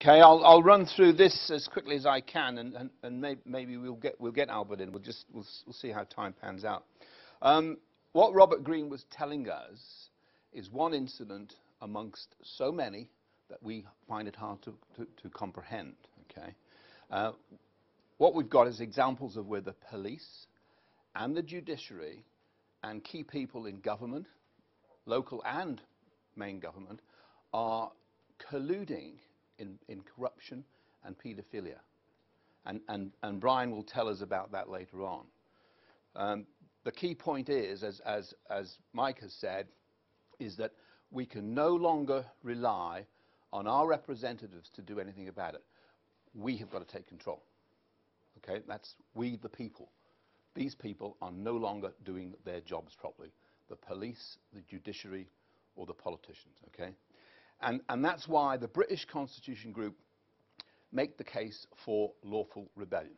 Okay, I'll run through this as quickly as I can, and maybe we'll get Albert in. We'll see how time pans out. What Robert Greene was telling us is one incident amongst so many that we find it hard to comprehend. Okay, what we've got is examples of where the police and the judiciary and key people in government, local and main government, are colluding in corruption and paedophilia. And Brian will tell us about that later on. The key point is, as Mike has said, is that we can no longer rely on our representatives to do anything about it. We have got to take control. Okay, that's we the people. These people are no longer doing their jobs properly. The police, the judiciary, or the politicians, okay? And that's why the British Constitution Group make the case for lawful rebellion,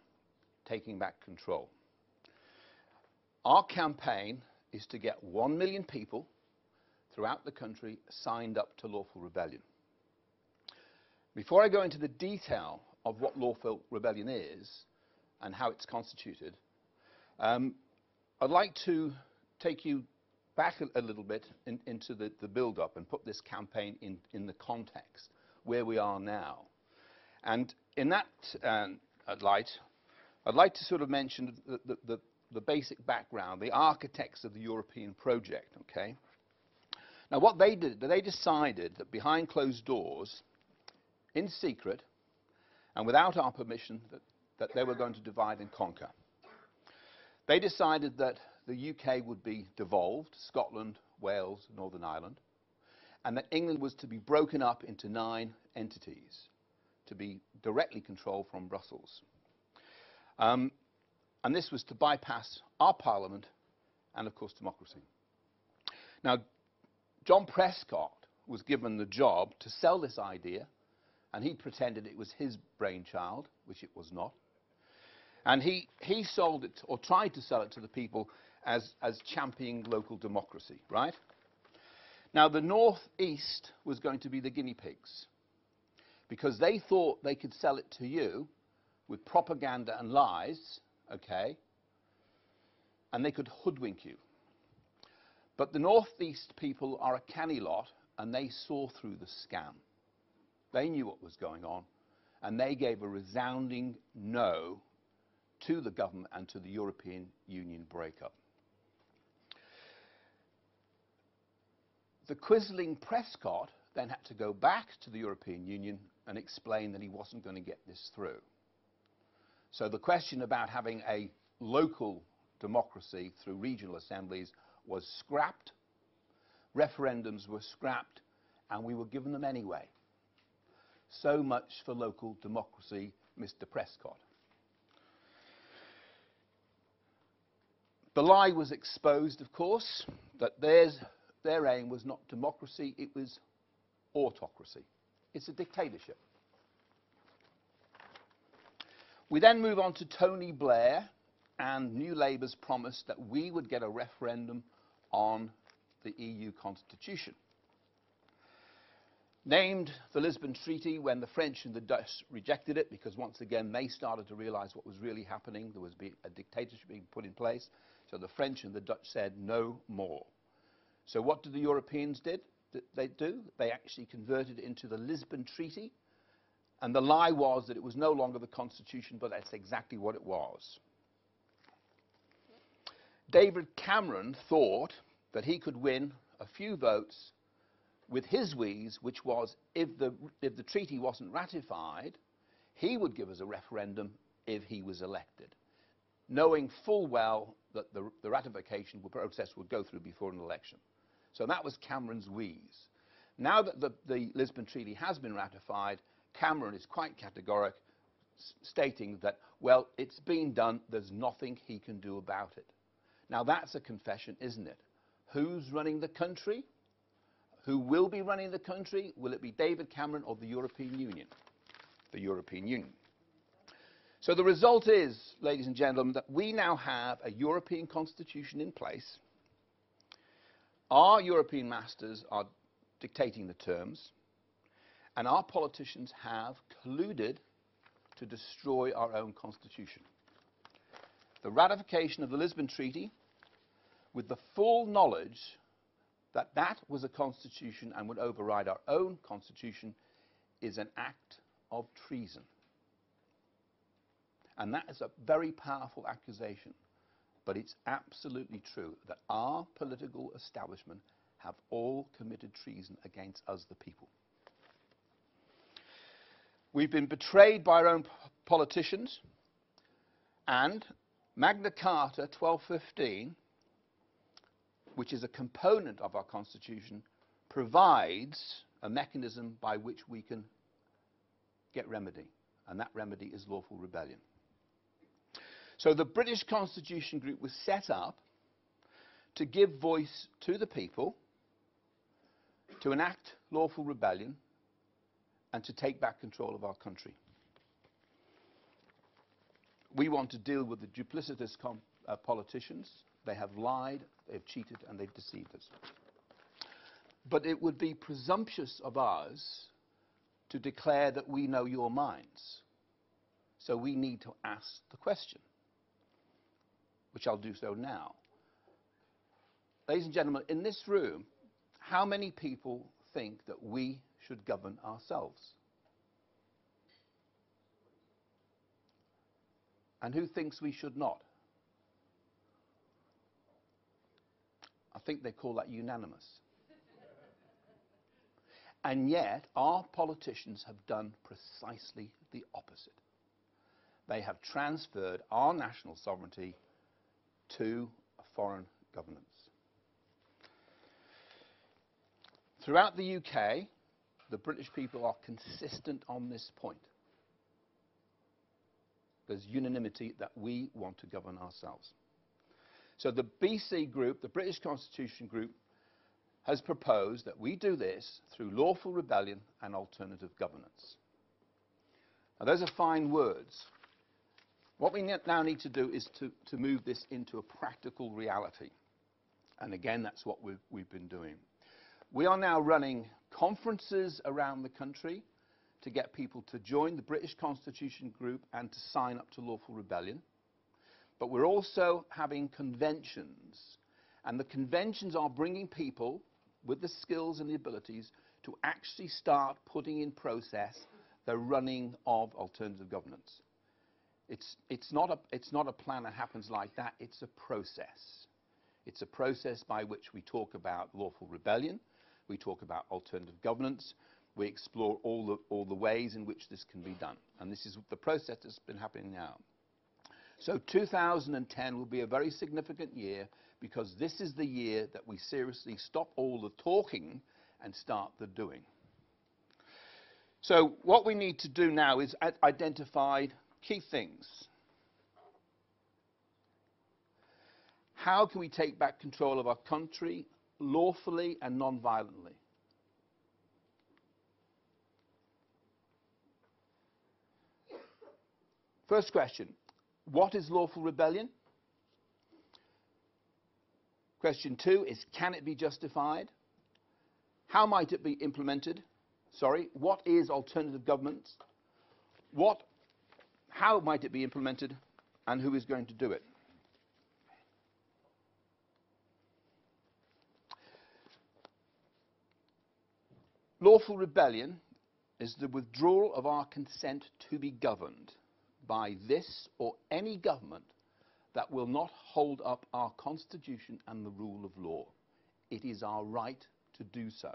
taking back control. Our campaign is to get 1 million people throughout the country signed up to lawful rebellion. Before I go into the detail of what lawful rebellion is and how it's constituted, I'd like to take you back a little bit into the build-up and put this campaign in the context where we are now. And in that light, I'd like to sort of mention the basic background, the architects of the European project, okay? Now what they did, they decided that behind closed doors, in secret, and without our permission, that they were going to divide and conquer. They decided that the UK would be devolved, Scotland, Wales, Northern Ireland, and that England was to be broken up into 9 entities to be directly controlled from Brussels. And this was to bypass our parliament and, of course, democracy. Now, John Prescott was given the job to sell this idea, and he pretended it was his brainchild, which it was not. And he sold it, or tried to sell it to the people as championing local democracy, right? Now, the North-East was going to be the guinea pigs, because they thought they could sell it to you with propaganda and lies, okay, and they could hoodwink you. But the North-East people are a canny lot, and they saw through the scam. They knew what was going on, and they gave a resounding no to the government and to the European Union breakup. The quisling Prescott then had to go back to the European Union and explain that he wasn't going to get this through. So the question about having a local democracy through regional assemblies was scrapped, referendums were scrapped, and we were given them anyway. So much for local democracy, Mr. Prescott. The lie was exposed, of course, that their aim was not democracy, it was autocracy. It's a dictatorship. We then move on to Tony Blair and New Labour's promise that we would get a referendum on the EU Constitution. Named the Lisbon Treaty when the French and the Dutch rejected it, because once again they started to realize what was really happening. There was a dictatorship being put in place. So the French and the Dutch said no more. So what did the Europeans do? They actually converted it into the Lisbon Treaty. And the lie was that it was no longer the Constitution, but that's exactly what it was. David Cameron thought that he could win a few votes with his wheeze, which was if the treaty wasn't ratified, he would give us a referendum if he was elected, knowing full well that the ratification process would go through before an election. So that was Cameron's wheeze. Now that the Lisbon Treaty has been ratified, Cameron is quite categoric, stating that, well, it's been done, there's nothing he can do about it. Now that's a confession, isn't it? Who's running the country? Who will be running the country? Will it be David Cameron or the European Union? The European Union. So the result is, ladies and gentlemen, that we now have a European Constitution in place. Our European masters are dictating the terms, And our politicians have colluded to destroy our own constitution. The ratification of the Lisbon Treaty, with the full knowledge that that was a constitution and would override our own constitution, is an act of treason. And that is a very powerful accusation, but it's absolutely true that our political establishment have all committed treason against us, the people. We've been betrayed by our own politicians, and Magna Carta 1215, which is a component of our Constitution, provides a mechanism by which we can get remedy, and that remedy is lawful rebellion. So the British Constitution Group was set up to give voice to the people, to enact lawful rebellion, and to take back control of our country. We want to deal with the duplicitous politicians. They have lied, they've cheated, and they've deceived us. But it would be presumptuous of us to declare that we know your minds. So we need to ask the question, which I'll do so now. Ladies and gentlemen, in this room, how many people think that we should govern ourselves? And who thinks we should not? I think they call that unanimous. And yet, our politicians have done precisely the opposite. They have transferred our national sovereignty to a foreign governance. Throughout the UK, the British people are consistent on this point. There's unanimity that we want to govern ourselves. So the BC Group, the British Constitution Group, has proposed that we do this through lawful rebellion and alternative governance. Now, those are fine words. What we now need to do is to move this into a practical reality. And again, that's what we've been doing. We are now running conferences around the country to get people to join the British Constitution Group and to sign up to lawful rebellion. But we're also having conventions. And the conventions are bringing people with the skills and the abilities to actually start putting in process the running of alternative governance. It's not a plan that happens like that. It's a process. It's a process by which we talk about lawful rebellion. We talk about alternative governance. We explore all the ways in which this can be done. And this is the process that's been happening now. So 2010 will be a very significant year, because this is the year that we seriously stop all the talking and start the doing. So what we need to do now is identify key things. How can we take back control of our country lawfully and non-violently? First question, what is lawful rebellion? Question 2 is, can it be justified? How might it be implemented? Sorry, what is alternative government? How might it be implemented, and who is going to do it? Lawful rebellion is the withdrawal of our consent to be governed by this or any government that will not hold up our constitution and the rule of law. It is our right to do so.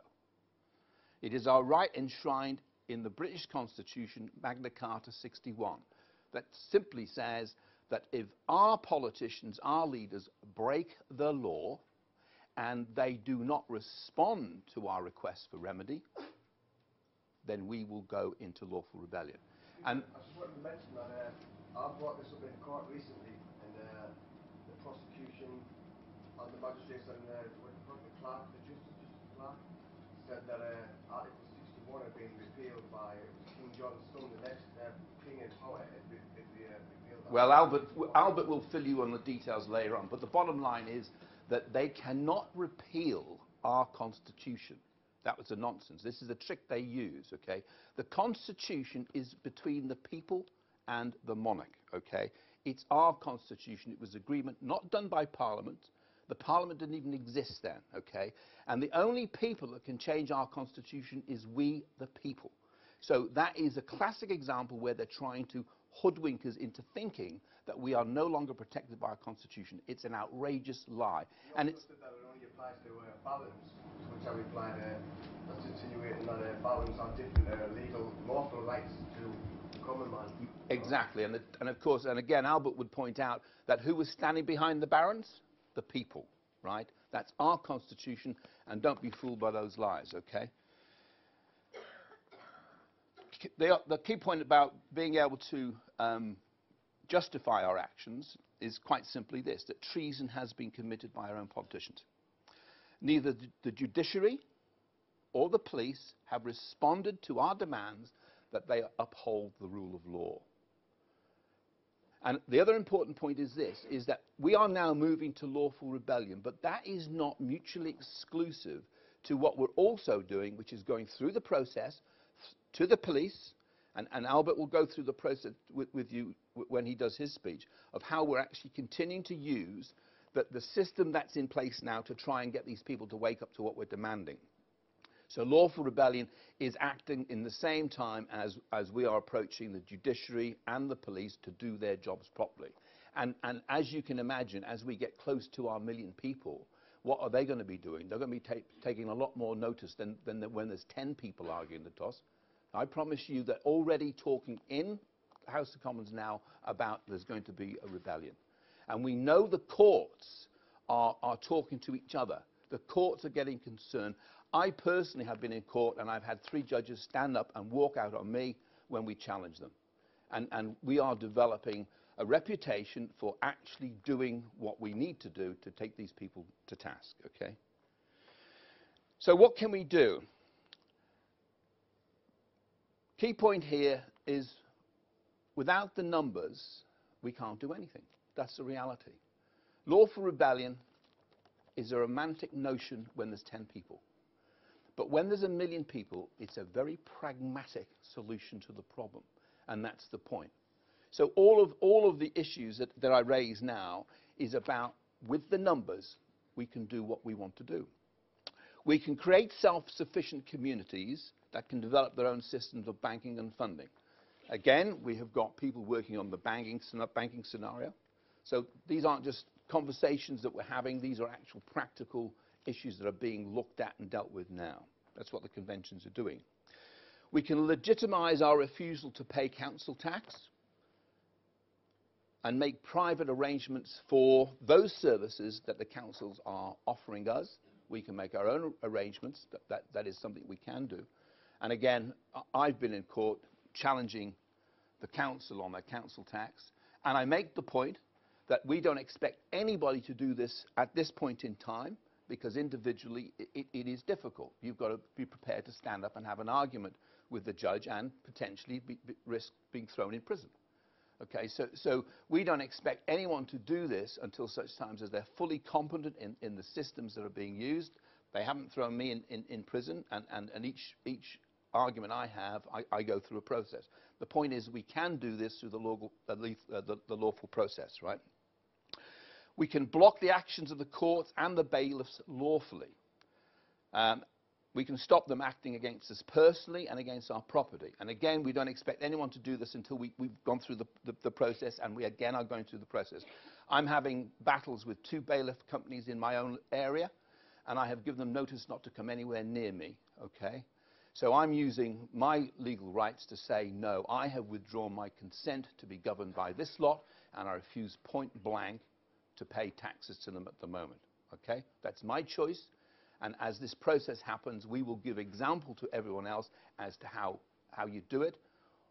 It is our right enshrined in the British Constitution, Magna Carta 61, that simply says that if our politicians, our leaders, break the law and they do not respond to our request for remedy, then we will go into lawful rebellion. And I just wanted to mention that I brought this up in court recently, and the prosecution and the magistrates and the clerk, the justice clerk, said that Article 61 had been repealed by King John's son, the next king in power. Well, Albert will fill you on the details later on, but the bottom line is that they cannot repeal our constitution. That was a nonsense. This is a trick they use, okay? The Constitution is between the people and the monarch, okay? It's our Constitution. It was agreement not done by Parliament. The Parliament didn't even exist then, okay? And the only people that can change our Constitution is we, the people. So that is a classic example where they're trying to hoodwink us into thinking that we are no longer protected by our Constitution. It's an outrageous lie. You And also it's said that it only applies to balance, to which I replied, that's insinuating that balance are different legal, lawful rights to the common man. exactly, and of course, and again, Albert would point out that who was standing behind the barons? The people, right? That's our Constitution, and don't be fooled by those lies, okay? The key point about being able to justify our actions is quite simply this, that treason has been committed by our own politicians. Neither the judiciary or the police have responded to our demands that they uphold the rule of law. And the other important point is this, is that we are now moving to lawful rebellion, but that is not mutually exclusive to what we're also doing, which is going through the process to the police, and Albert will go through the process with you when he does his speech, of how we're actually continuing to use the system that's in place now to try and get these people to wake up to what we're demanding. So lawful rebellion is acting in the same time as we are approaching the judiciary and the police to do their jobs properly. And as you can imagine, as we get close to our 1 million people, what are they going to be doing? They're going to be taking a lot more notice than when there's 10 people arguing the toss. I promise you that already talking in the House of Commons now about there's going to be a rebellion. And we know the courts are talking to each other. The courts are getting concerned. I personally have been in court and I've had 3 judges stand up and walk out on me when we challenge them. And we are developing a reputation for actually doing what we need to do to take these people to task, okay? So what can we do? Key point here is without the numbers, we can't do anything. That's the reality. Lawful rebellion is a romantic notion when there's 10 people. But when there's 1 million people, it's a very pragmatic solution to the problem. And that's the point. So all of the issues that I raise now is about, with the numbers, we can do what we want to do. We can create self-sufficient communities that can develop their own systems of banking and funding. Again, we have got people working on the banking scenario. So these aren't just conversations that we're having. These are actual practical issues that are being looked at and dealt with now. That's what the conventions are doing. We can legitimize our refusal to pay council tax and make private arrangements for those services that the councils are offering us. We can make our own arrangements. That is something we can do. And again, I've been in court challenging the council on their council tax. And I make the point that we don't expect anybody to do this at this point in time, because individually it is difficult. You've got to be prepared to stand up and have an argument with the judge and potentially risk being thrown in prison. Okay, so we don't expect anyone to do this until such times as they're fully competent in the systems that are being used. They haven't thrown me in prison, and each argument I have, I go through a process. The point is we can do this through the lawful process, right? We can block the actions of the courts and the bailiffs lawfully. We can stop them acting against us personally and against our property. And again, we don't expect anyone to do this until we've gone through the process, and we again are going through the process. I'm having battles with 2 bailiff companies in my own area, and I have given them notice not to come anywhere near me, okay? So I'm using my legal rights to say, no, I have withdrawn my consent to be governed by this lot, and I refuse point blank to pay taxes to them at the moment, okay? That's my choice. And as this process happens, we will give example to everyone else as to how you do it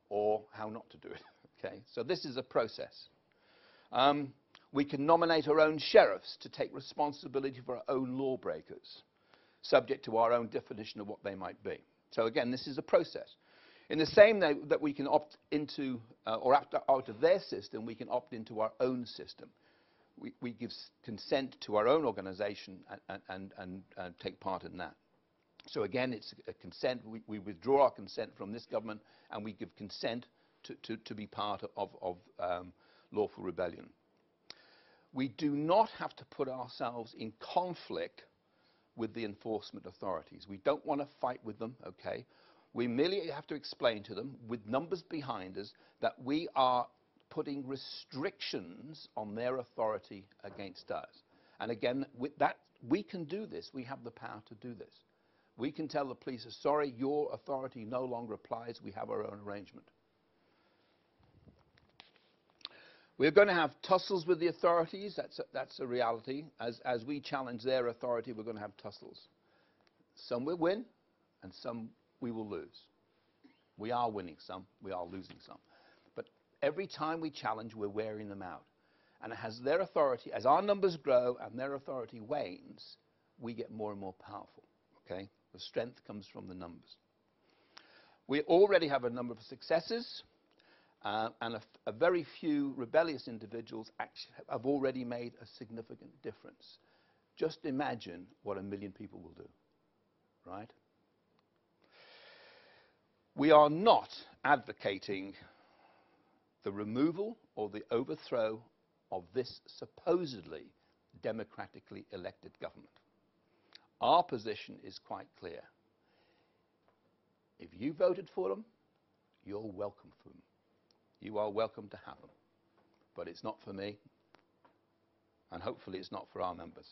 or how not to do it, okay? So this is a process. We can nominate our own sheriffs to take responsibility for our own lawbreakers, subject to our own definition of what they might be. So again, this is a process. In the same way that we can opt into, or opt out of their system, we can opt into our own system. We give consent to our own organization and take part in that. So again, it's a consent. We withdraw our consent from this government, and we give consent to be part of lawful rebellion. We do not have to put ourselves in conflict with the enforcement authorities. We don't want to fight with them, okay? We merely have to explain to them, with numbers behind us, that we are putting restrictions on their authority against us. And again, with that, we can do this. We have the power to do this. We can tell the police, sorry, your authority no longer applies. We have our own arrangement. We're going to have tussles with the authorities. That's a reality. As we challenge their authority, we're going to have tussles. Some will win, and some we will lose. We are winning some. We are losing some. But every time we challenge, we're wearing them out. And as their authority, as our numbers grow and their authority wanes, we get more and more powerful. Okay? The strength comes from the numbers. We already have a number of successes. And a very few rebellious individuals actually have already made a significant difference. Just imagine what 1 million people will do, right? We are not advocating the removal or the overthrow of this supposedly democratically elected government. Our position is quite clear. If you voted for them, you're welcome for them. You are welcome to have them. But it's not for me, and hopefully it's not for our members.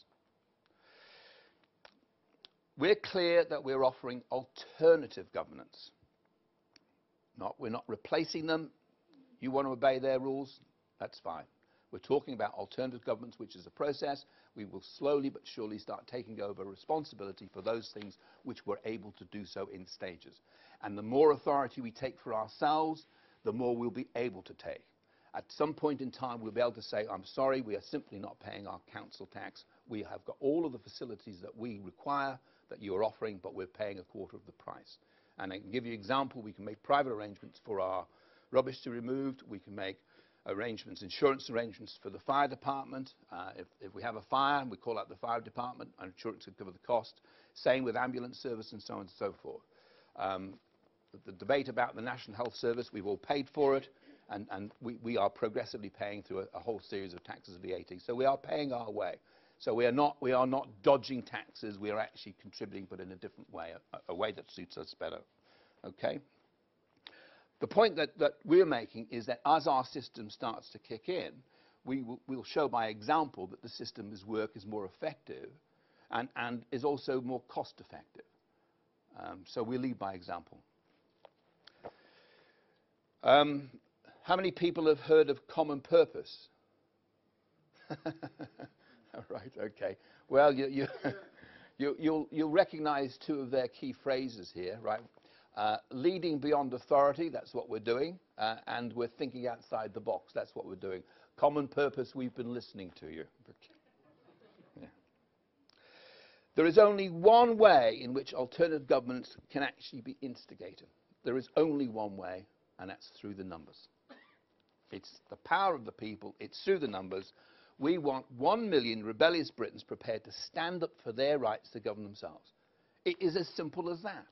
We're clear that we're offering alternative governance. We're not replacing them. You want to obey their rules, that's fine. We're talking about alternative governance, which is a process. We will slowly but surely start taking over responsibility for those things which we're able to do so in stages. And the more authority we take for ourselves, the more we'll be able to take. At some point in time, we'll be able to say, I'm sorry, we are simply not paying our council tax. We have got all of the facilities that we require that you are offering, but we're paying a quarter of the price. And I can give you an example. We can make private arrangements for our rubbish to be removed. We can make arrangements, insurance arrangements for the fire department. If we have a fire, we call out the fire department, and insurance can cover the cost. Same with ambulance service and so on and so forth. The debate about the National Health Service, we've all paid for it, and we are progressively paying through a whole series of taxes and VAT. So we are paying our way. So we are not dodging taxes. We are actually contributing, but in a different way, a way that suits us better. Okay? The point that we're making is that as our system starts to kick in, we'll show by example that the system's work is more effective and is also more cost effective. So we lead by example. How many people have heard of common purpose? Right, okay. Well, you'll recognize two of their key phrases here, right? Leading beyond authority, that's what we're doing, and we're thinking outside the box, that's what we're doing. Common purpose, we've been listening to you. Yeah. There is only one way in which alternative governments can actually be instigated. There is only one way, and that's through the numbers. It's the power of the people, it's through the numbers. We want 1 million rebellious Britons prepared to stand up for their rights to govern themselves. It is as simple as that.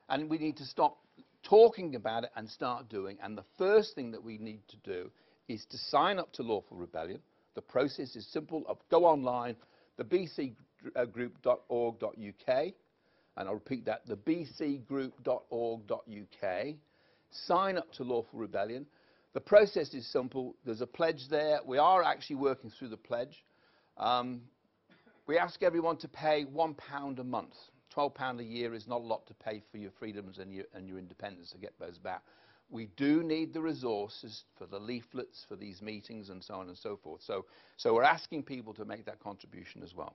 And we need to stop talking about it and start doing. And the first thing that we need to do is to sign up to Lawful Rebellion. The process is simple. Go online, thebcgroup.org.uk, and I'll repeat that, thebcgroup.org.uk. Sign up to Lawful Rebellion. The process is simple. There's a pledge there. We are actually working through the pledge. We ask everyone to pay £1 a month. £12 a year is not a lot to pay for your freedoms and your independence to get those back. We do need the resources for the leaflets, for these meetings, and so on and so forth. So we're asking people to make that contribution as well.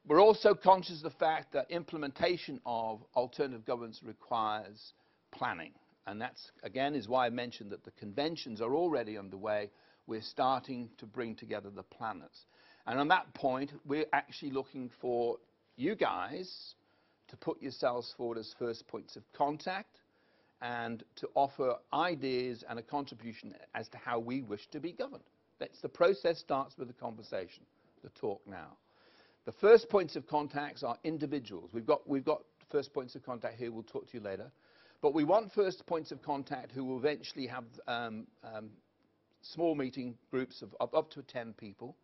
We're also conscious of the fact that implementation of alternative governance requires planning. And that's, again, is why I mentioned that the conventions are already underway. We're starting to bring together the planners. And on that point, we're actually looking for you guys to put yourselves forward as first points of contact and to offer ideas and a contribution as to how we wish to be governed. The process starts with the conversation, the talk now. The first points of contacts are individuals. We've got first points of contact here. We'll talk to you later. But we want first points of contact who will eventually have small meeting groups of up to 10 people.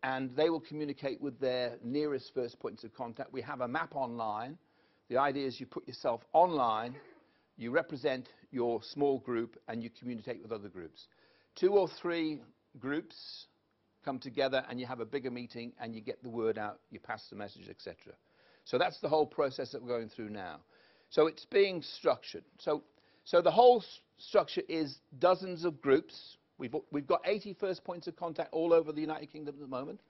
And they will communicate with their nearest first points of contact. We have a map online. The idea is you put yourself online, you represent your small group, and you communicate with other groups. 2 or 3 groups come together, and you have a bigger meeting, and you get the word out, you pass the message, etc. So that's the whole process that we're going through now. So it's being structured. So the whole structure is dozens of groups. We've got 80 first points of contact all over the United Kingdom at the moment.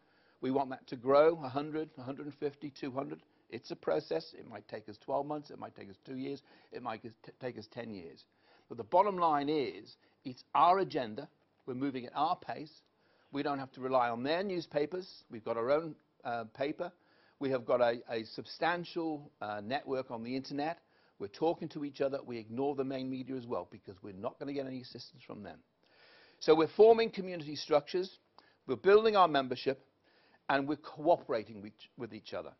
We want that to grow, 100, 150, 200. It's a process. It might take us 12 months. It might take us 2 years. It might take us 10 years. But the bottom line is, it's our agenda. We're moving at our pace. We don't have to rely on their newspapers. We've got our own paper. We have got a substantial network on the internet. We're talking to each other. We ignore the main media as well because we're not going to get any assistance from them. So we're forming community structures. We're building our membership. And we're cooperating with each other.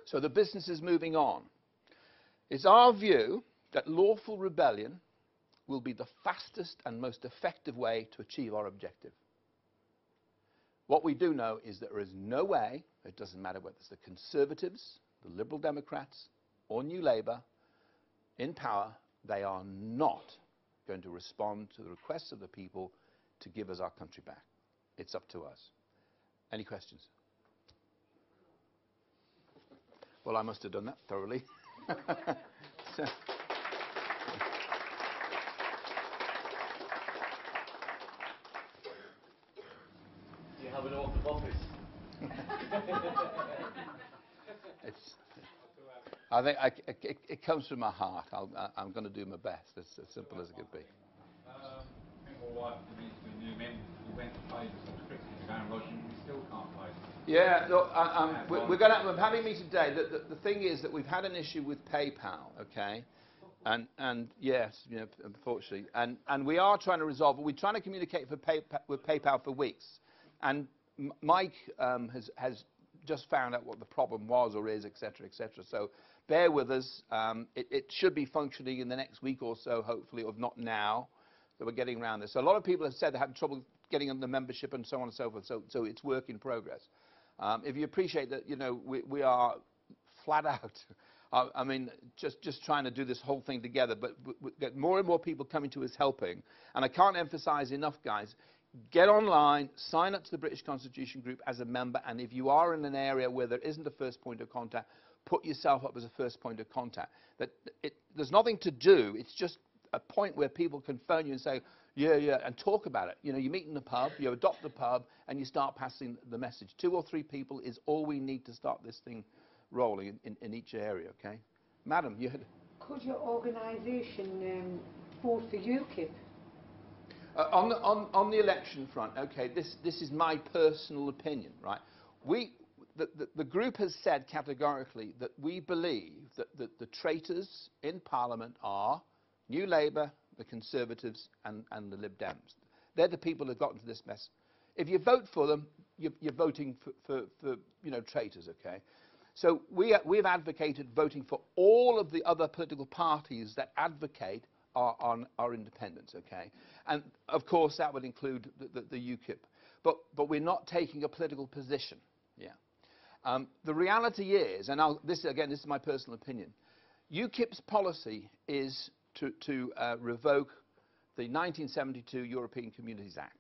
So the business is moving on. It's our view that lawful rebellion will be the fastest and most effective way to achieve our objective. What we do know is that there is no way, it doesn't matter whether it's the Conservatives, the Liberal Democrats, or New Labour in power, they are not going to respond to the requests of the people to give us our country back. It's up to us. Any questions? Well, I must have done that thoroughly. So. Do you have an oath of office? I think it comes from my heart. I'm going to do my best. It's as simple as it could be. I think my wife needs to be new members. We went to pay the subscription to go and Russian. We still can't pay. Yeah, look, we're having a meeting today. The thing is that we've had an issue with PayPal, okay? And yes, you know, unfortunately. And we are trying to resolve it. We're trying to communicate with PayPal for weeks. And Mike has just found out what the problem was or is, etc., etc. So bear with us. It should be functioning in the next week or so, hopefully, or not now, that we're getting around this. So a lot of people have said they had trouble getting on the membership and so on and so forth. So it's work in progress. If you appreciate that, you know, we are flat out. I mean, just trying to do this whole thing together, but we get more and more people coming to us helping. And I can't emphasize enough, guys, get online, sign up to the British Constitution Group as a member, and if you are in an area where there isn't a first point of contact, put yourself up as a first point of contact. There's nothing to do. It's just a point where people can phone you and say, yeah, and talk about it. You know, you meet in the pub, you adopt the pub, and you start passing the message. 2 or 3 people is all we need to start this thing rolling in each area, okay? Madam, you had... Could your organisation vote for UKIP? On the election front, okay, this is my personal opinion, right? The group has said categorically that we believe that the traitors in Parliament are New Labour, the Conservatives, and the Lib Dems. They're the people who've gotten to this mess. If you vote for them, you're voting for you know, traitors, okay? So we've advocated voting for all of the other political parties that advocate our independence, okay? And of course that would include the UKIP. But we're not taking a political position, yeah. The reality is, and this is my personal opinion, UKIP's policy is to revoke the 1972 European Communities Act.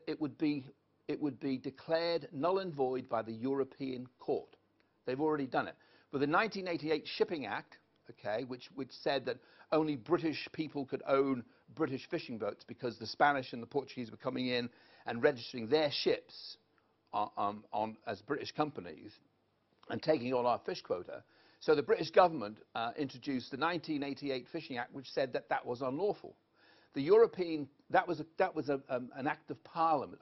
It would be declared null and void by the European Court. They've already done it. With the 1988 Shipping Act, okay, which said that only British people could own British fishing boats because the Spanish and the Portuguese were coming in and registering their ships as British companies and taking all our fish quota. So the British government introduced the 1988 Fishing Act, which said that that was unlawful. The European, that was an act of Parliament,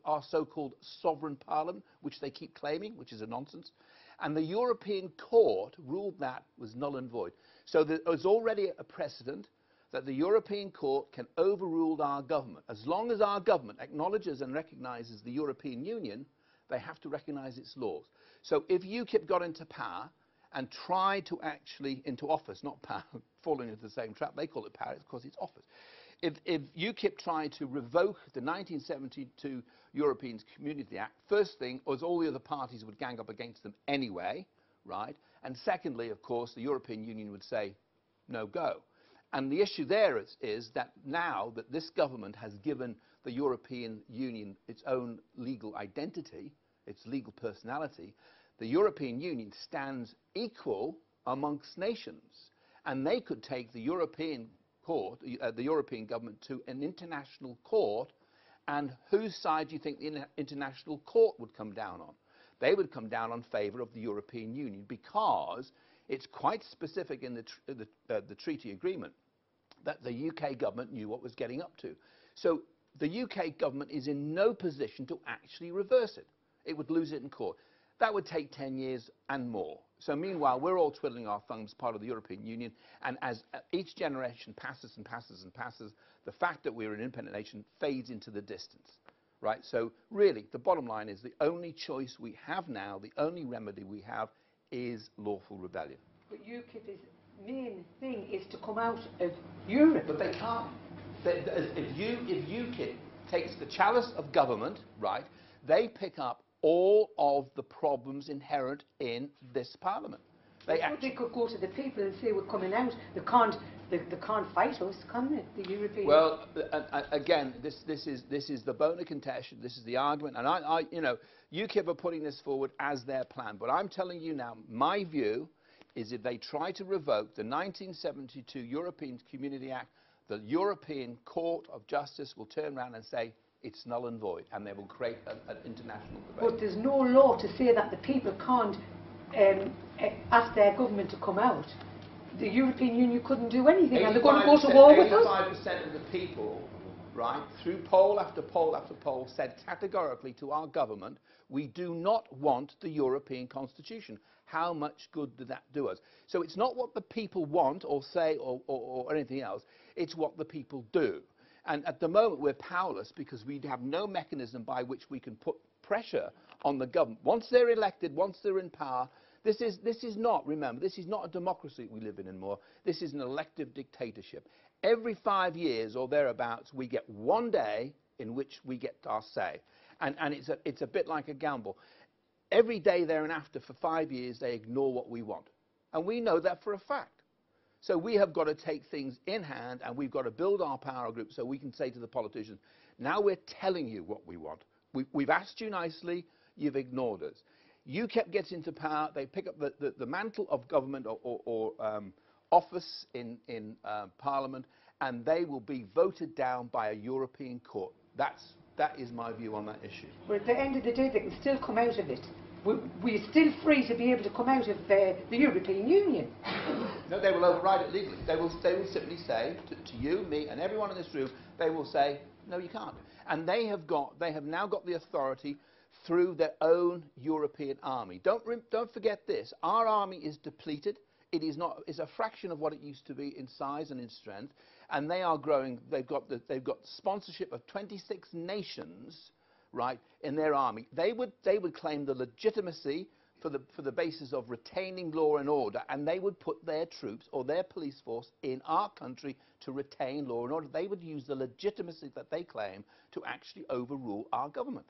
our so-called sovereign Parliament, which they keep claiming, which is a nonsense. And the European Court ruled that was null and void. So there was already a precedent that the European Court can overrule our government. As long as our government acknowledges and recognises the European Union, they have to recognise its laws. So if UKIP got into power and tried to actually, into office, not power, falling into the same trap, they call it power, it's because it's office. If UKIP tried to revoke the 1972 European Community Act, first thing was all the other parties would gang up against them anyway, right? And secondly, of course, the European Union would say, no go. And the issue there is that now that this government has given the European Union its own legal identity, its legal personality, the European Union stands equal amongst nations. And they could take the European court, the European government, to an international court, and whose side do you think the international court would come down on? They would come down on favour of the European Union, because it's quite specific in the treaty agreement that the UK government knew what was getting up to. So the UK government is in no position to actually reverse it. It would lose it in court. That would take 10 years and more. So meanwhile, we're all twiddling our thumbs, part of the European Union, and as each generation passes and passes and passes, the fact that we're an independent nation fades into the distance, right? So really, the bottom line is the only choice we have now, the only remedy we have, is lawful rebellion. But UKIP's main thing is to come out of Europe. But they can't. If UKIP takes the chalice of government, right, they pick up all of the problems inherent in this parliament. They could go to the people and say, we're coming out. They can't fight us, can they? The European. Well, again, this is the bone of contention. This is the argument, and UKIP are putting this forward as their plan. But I'm telling you now, my view is if they try to revoke the 1972 European Community Act, the European Court of Justice will turn around and say, it's null and void, and they will create an international debate. But there's no law to say that the people can't ask their government to come out. The European Union couldn't do anything, and they're going to go to war with us. 85% of the people, right, through poll after poll after poll, said categorically to our government, we do not want the European Constitution. How much good did that do us? So it's not what the people want or say or anything else, it's what the people do. And at the moment, we're powerless because we have no mechanism by which we can put pressure on the government. Once they're elected, once they're in power, this is not, remember, this is not a democracy we live in anymore. This is an elective dictatorship. Every 5 years or thereabouts, we get one day in which we get our say. And it's a bit like a gamble. Every day thereafter, for 5 years, they ignore what we want. And we know that for a fact. So we have got to take things in hand, and we've got to build our power group so we can say to the politicians, now we're telling you what we want. We've asked you nicely, you've ignored us. UKIP gets into power, they pick up the mantle of government or office in Parliament, and they will be voted down by a European court. That is my view on that issue. But at the end of the day, they can still come out of it. We're still free to be able to come out of the European Union. No, they will override it legally. They will simply say to you, me, and everyone in this room, they will say, no, you can't. And they have now got the authority through their own European army. Don't forget this. Our army is depleted. It's a fraction of what it used to be in size and in strength. And they are growing. They've got sponsorship of 26 nations, right, in their army. They would claim the legitimacy for the basis of retaining law and order, and they would put their troops or their police force in our country to retain law and order. They would use the legitimacy that they claim to actually overrule our government.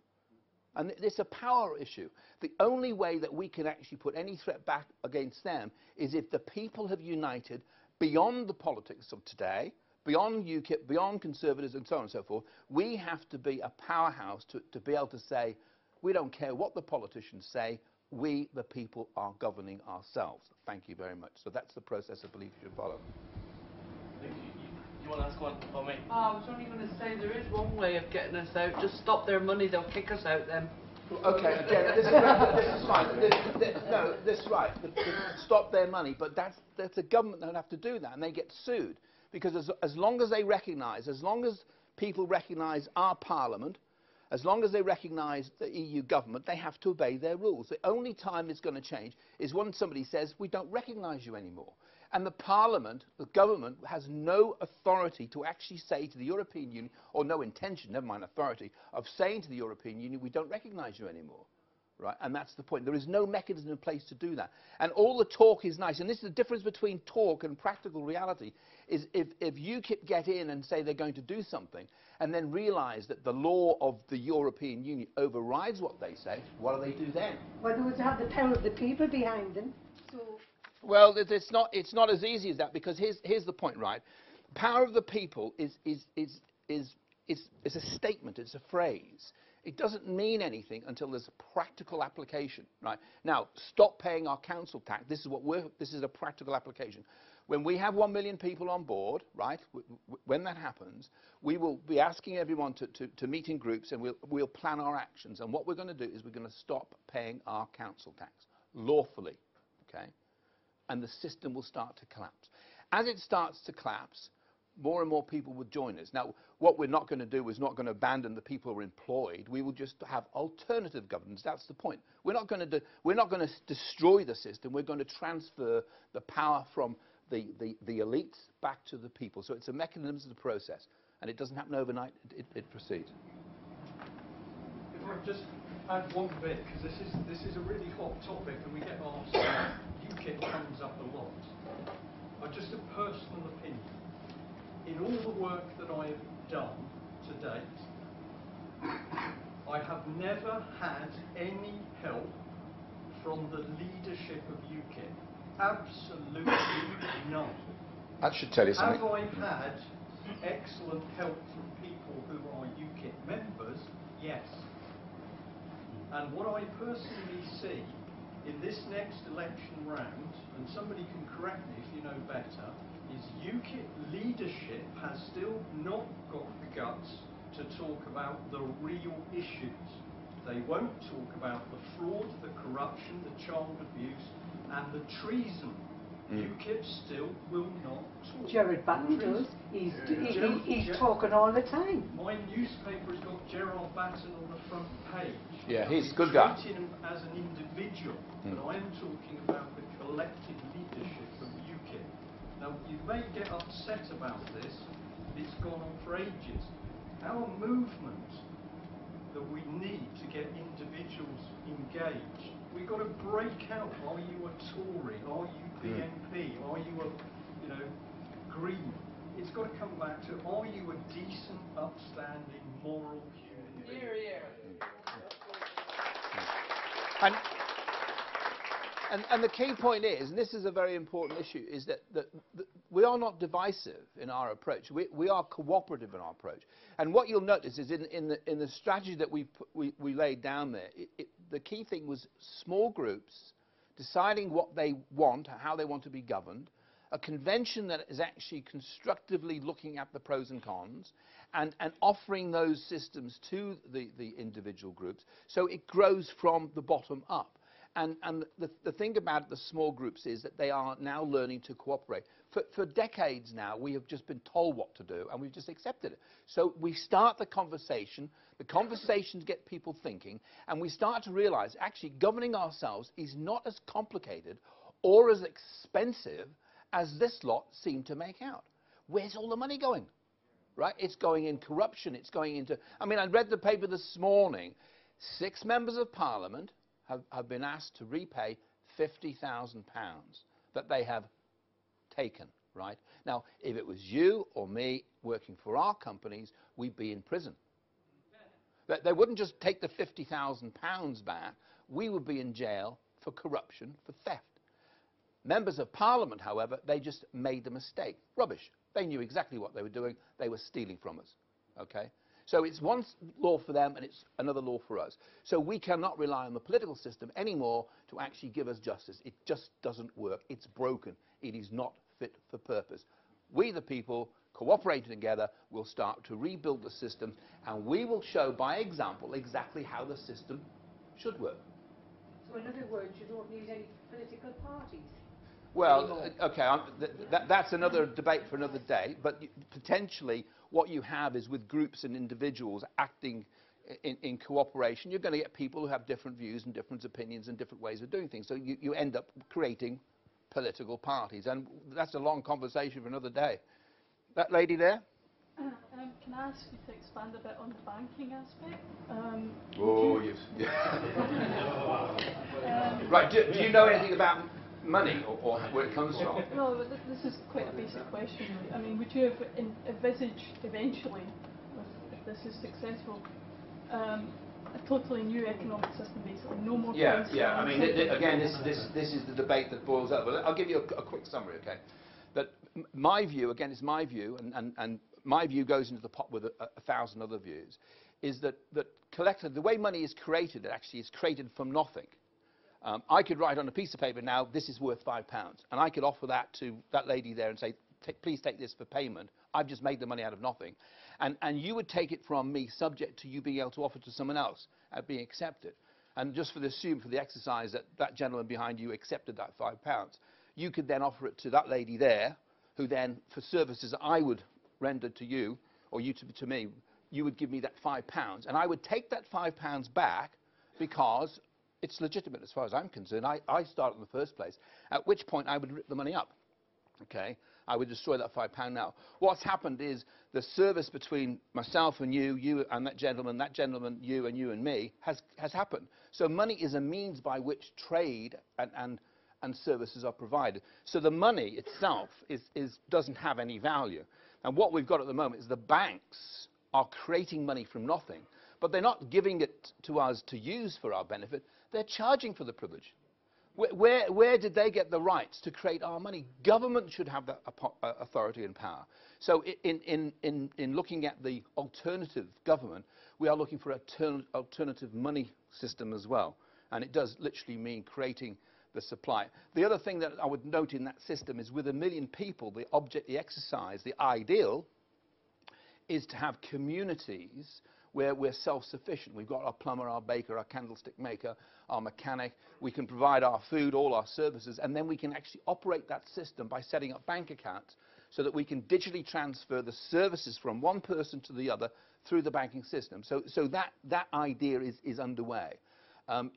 And it's a power issue. The only way that we can actually put any threat back against them is if the people have united beyond the politics of today, beyond UKIP, beyond Conservatives and so on and so forth. We have to be a powerhouse to be able to say, we don't care what the politicians say, we, the people, are governing ourselves. Thank you very much. So that's the process I believe you should follow. You want to ask one for me? Oh, I was only going to say there is one way of getting us out. Just stop their money, they'll kick us out then. Okay, again, this is fine. No, this is right. Stop their money, but that's a government that would have to do that, and they get sued. Because as long as they recognise, as long as people recognise our parliament, as long as they recognise the EU government, they have to obey their rules. The only time it's going to change is when somebody says, we don't recognise you anymore. And the parliament, the government, has no authority to actually say to the European Union, or no intention, never mind authority, of saying to the European Union, we don't recognise you anymore. right? And that's the point. There is no mechanism in place to do that. And all the talk is nice. And this is the difference between talk and practical reality, is if UKIP get in and say they're going to do something, and then realise that the law of the European Union overrides what they say, what do they do then? Well, they would have the power of the people behind them. So. Well, it's not as easy as that, because here's the point, right? Power of the people is a statement, it's a phrase. It doesn't mean anything until there's a practical application, right? Now, stop paying our council tax. This is a practical application. When we have 1 million people on board, right, when that happens, we will be asking everyone to meet in groups, and we'll plan our actions. And what we're going to do is we're going to stop paying our council tax lawfully, okay? And the system will start to collapse. As it starts to collapse, more and more people would join us. Now, what we're not going to do is not going to abandon the people who are employed. We will just have alternative governance. That's the point. We're not going to destroy the system. We're going to transfer the power from the elites back to the people. So it's a mechanism, it's a process, and it doesn't happen overnight. It proceeds. If I just add one bit, because this is a really hot topic, and we get asked. UKIP comes up a lot. Just a personal opinion. In all the work that I have done to date, I have never had any help from the leadership of UKIP. Absolutely none. That should tell you something. Have I had excellent help from people who are UKIP members? Yes. And what I personally see in this next election round, and somebody can correct me if you know better, is UKIP leadership has still not got the guts to talk about the real issues. They won't talk about the fraud, the corruption, the child abuse, and the treason. UKIP still will not talk. Gerard Batten does. He's talking all the time. My newspaper has got Gerard Batten on the front page. Yeah, he's a good guy. Treating him as an individual, but I am talking about the collective leadership of UKIP. Now, you may get upset about this. It's gone on for ages. Our movement that we need to get individuals engaged, we've got to break out. Are you a Tory? Are you BNP? Are you a Green? It's got to come back to, are you a decent, upstanding, moral human being? Here, here. And the key point is, and this is a very important issue, is that we are not divisive in our approach. We are cooperative in our approach. And what you'll notice is in the strategy that we laid down there, the key thing was small groups deciding what they want, how they want to be governed, a convention that is actually constructively looking at the pros and cons, and offering those systems to the individual groups, so it grows from the bottom up. And the thing about the small groups is that they are now learning to cooperate. For decades now, we have just been told what to do, and we've just accepted it. So we start the conversations get people thinking, and we start to realize, actually, governing ourselves is not as complicated or as expensive as this lot seem to make out. Where's all the money going? Right? It's going in corruption. It's going into... I mean, I read the paper this morning. 6 members of Parliament have been asked to repay £50,000 that they have taken, right? Now, if it was you or me working for our companies, we'd be in prison. They wouldn't just take the £50,000 back. We would be in jail for corruption, for theft. Members of Parliament, however, they just made the mistake. Rubbish. They knew exactly what they were doing. They were stealing from us, okay? So it's one law for them and it's another law for us. So we cannot rely on the political system anymore to actually give us justice. It just doesn't work. It's broken. It is not fit for purpose. We, the people, cooperating together, will start to rebuild the system, and we will show by example exactly how the system should work. So in other words, you don't need any political parties? Well, okay, that's another debate for another day, but potentially what you have is with groups and individuals acting in cooperation, you're going to get people who have different views and different opinions and different ways of doing things. So you end up creating political parties, and that's a long conversation for another day. That lady there? Can I ask you to expand a bit on the banking aspect? Right, do you know anything about money or where it comes from? No, but this is quite a basic question. I mean, would you have envisaged eventually, if this is successful, a totally new economic system, basically, no more Yeah. price I mean, incentives? again, this is the debate that boils up. But I'll give you a quick summary, okay? That my view, again, it's my view, and my view goes into the pot with a thousand other views, is that collectively, the way money is created, it actually is created from nothing. I could write on a piece of paper now, this is worth £5, and I could offer that to that lady there and say, please take this for payment. I've just made the money out of nothing. And you would take it from me subject to you being able to offer to someone else and being accepted. And just for the exercise that that gentleman behind you accepted that £5, you could then offer it to that lady there, who then, for services I would render to you, or you to me, you would give me that £5, and I would take that £5 back because it's legitimate as far as I'm concerned. I started in the first place, at which point I would rip the money up. Okay, I would destroy that £5 now. What's happened is the service between myself and you and that gentleman, you and me, has happened. So money is a means by which trade and services are provided. So the money itself doesn't have any value. And what we've got at the moment is the banks are creating money from nothing, but they're not giving it to us to use for our benefit. They're charging for the privilege. Where did they get the rights to create our money? Government should have that authority and power. So in looking at the alternative government, we are looking for an alternative money system as well. And it does literally mean creating the supply. The other thing that I would note in that system is with 1 million people, the object, the exercise, the ideal is to have communities where we're self-sufficient. We've got our plumber, our baker, our candlestick maker, our mechanic. We can provide our food, all our services, and then we can actually operate that system by setting up bank accounts so that we can digitally transfer the services from one person to the other through the banking system. So that idea is underway.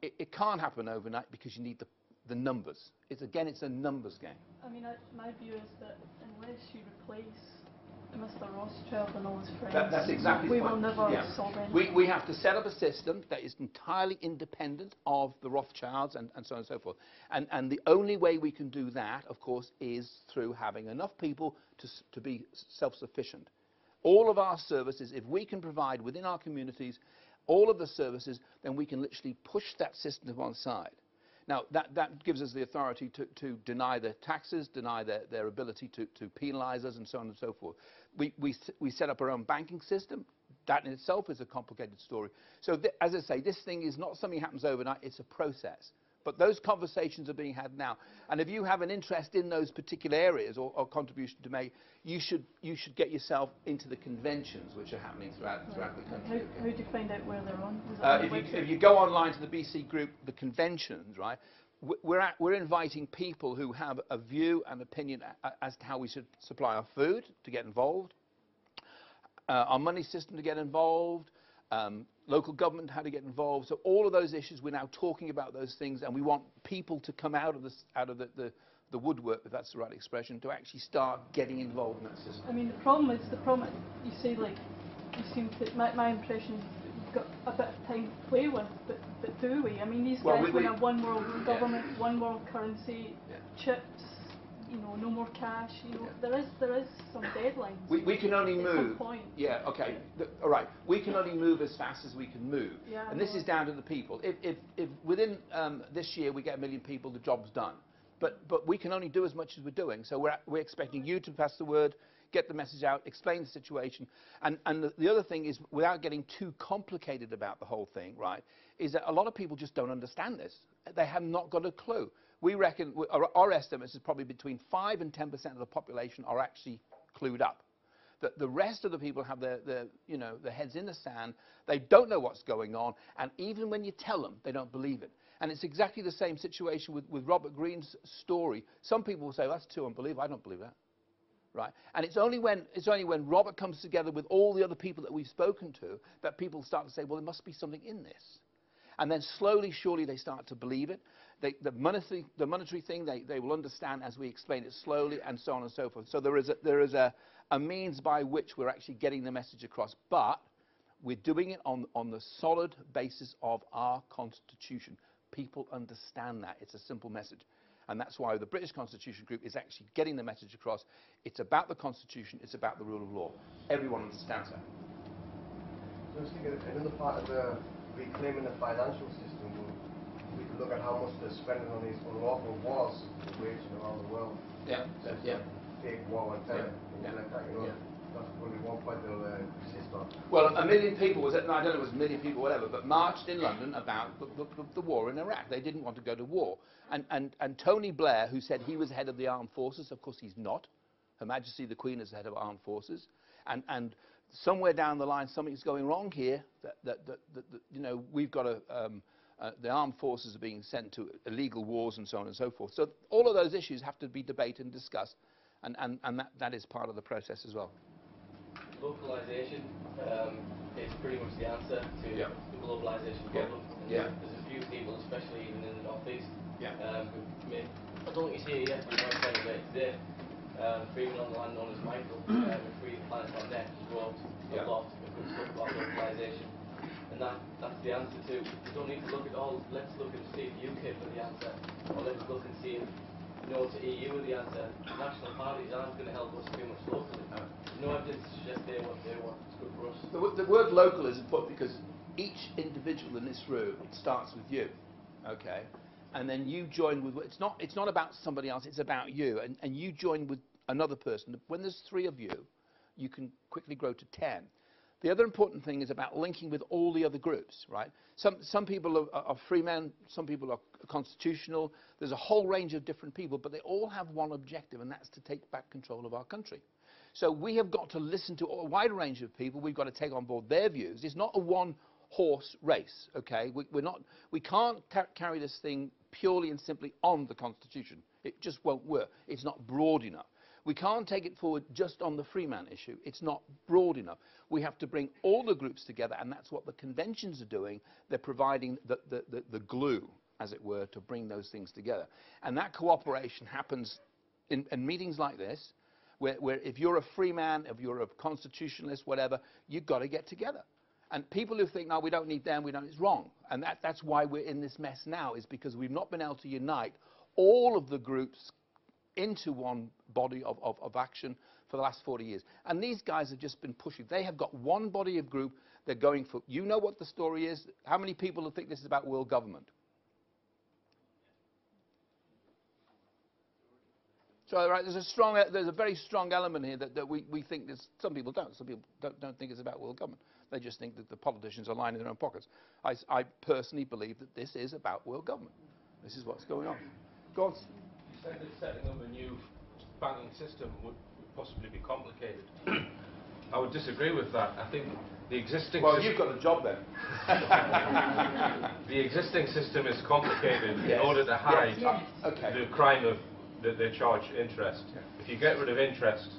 It can't happen overnight because you need the numbers. It's a numbers game. I mean, my view is that unless you replace Mr. Rothschild and all his friends, that's exactly we will never solve anything. We have to set up a system that is entirely independent of the Rothschilds and so on and so forth. And the only way we can do that, of course, is through having enough people to be self-sufficient. All of our services, if we can provide within our communities all of the services, then we can literally push that system to one side. Now, that gives us the authority to deny their taxes, deny their ability to penalise us, and so on and so forth. We set up our own banking system. That in itself is a complicated story. So, as I say, this thing is not something that happens overnight. It's a process. But those conversations are being had now. And if you have an interest in those particular areas or contribution to make, you should get yourself into the conventions which are happening throughout the country. How do you find out where they're on? If you go online to the BC group, the conventions, right, we're inviting people who have a view and opinion as to how we should supply our food to get involved, our money system to get involved, local government, how to get involved. So all of those issues, we're now talking about those things, and we want people to come out of the woodwork, if that's the right expression, to actually start getting involved in that system. I mean, the problem you say, like, you seem to, my impression is that you've got a bit of time to play with, but do we? I mean, these guys want a one world government, one world currency, chips, no more cash. There is some deadlines. We can only move. At some point. Yeah. Okay. All right. We can only move as fast as we can move. Yeah, and this is down to the people. If within this year we get 1 million people, the job's done. But we can only do as much as we're doing. So we're expecting you to pass the word, get the message out, explain the situation. And the other thing is, without getting too complicated about the whole thing, right, is that a lot of people just don't understand this. They have not got a clue. We reckon, our estimates is probably between 5 and 10% of the population are actually clued up. The rest of the people have their heads in the sand. They don't know what's going on, and even when you tell them, they don't believe it. And it's exactly the same situation with Robert Greene's story. Some people will say, that's too unbelievable. I don't believe that. Right? And it's only when Robert comes together with all the other people that we've spoken to that people start to say, well, there must be something in this. And then slowly, surely, they start to believe it. The monetary thing, they will understand as we explain it slowly, and so on and so forth. So there is a a means by which we're actually getting the message across. But we're doing it on the solid basis of our Constitution. People understand that. It's a simple message. And that's why the British Constitution Group is actually getting the message across. It's about the Constitution. It's about the rule of law. Everyone understands that. So I was thinking another part of the reclaiming the financial system, we could look at how much they're spending on these unlawful wars waging around the world. Yeah, yeah. Fake war on terror, Yeah. like that, you know. Yeah. That's probably one point they'll insist on. Well, 1 million people, I don't know if it was 1 million people, whatever, but marched in London about the war in Iraq. They didn't want to go to war. And Tony Blair, who said he was head of the armed forces, of course he's not. Her Majesty the Queen is the head of armed forces. And somewhere down the line, something's going wrong here. That you know, we've got the armed forces are being sent to illegal wars and so on and so forth. So all of those issues have to be debated and discussed. And that is part of the process as well. Localisation is pretty much the answer to the globalisation problem. Yeah. There's a few people, especially even in the northeast, who made, I don't think he's here yet, but he might celebrate today, freeman on the land known as Michael, and Free the Planet.net, wrote a lot of good stuff about localisation. And that's the answer to, you don't need to look at all, let's look and see if UK for the answer, or let's look and see if no to EU are the answer. National parties aren't going to help us too much locally. No evidence to suggest they want it's good for us. The word local is important because each individual in this room starts with you, okay? And then you join with, it's not about somebody else, it's about you. And you join with another person. When there's 3 of you, you can quickly grow to 10. The other important thing is about linking with all the other groups, right? Some people are free men, some people are constitutional. There's a whole range of different people, but they all have one objective, and that's to take back control of our country. So we have got to listen to a wide range of people. We've got to take on board their views. It's not a one-horse race, okay? We can't carry this thing purely and simply on the Constitution. It just won't work. It's not broad enough. We can't take it forward just on the Freeman issue. It's not broad enough. We have to bring all the groups together, and that's what the conventions are doing. They're providing the glue, as it were, to bring those things together. And that cooperation happens in meetings like this, where if you're a free man, if you're a constitutionalist, whatever, you've got to get together. And people who think, no, we don't need them, it's wrong. And that's why we're in this mess now, is because we've not been able to unite all of the groups into one body of action for the last 40 years. And these guys have just been pushing. They have got one body of group they're going for. You know what the story is? How many people think this is about world government? So right, there's a very strong element here that we think there's, some people don't. Some people don't think it's about world government. They just think that the politicians are lining their own pockets. I personally believe that this is about world government. This is what's going on. Go on. You said that setting up a new banking system would possibly be complicated. I would disagree with that. I think the existing you've got a job then. The existing system is complicated in order to hide the crime of that they charge interest. If you get rid of interest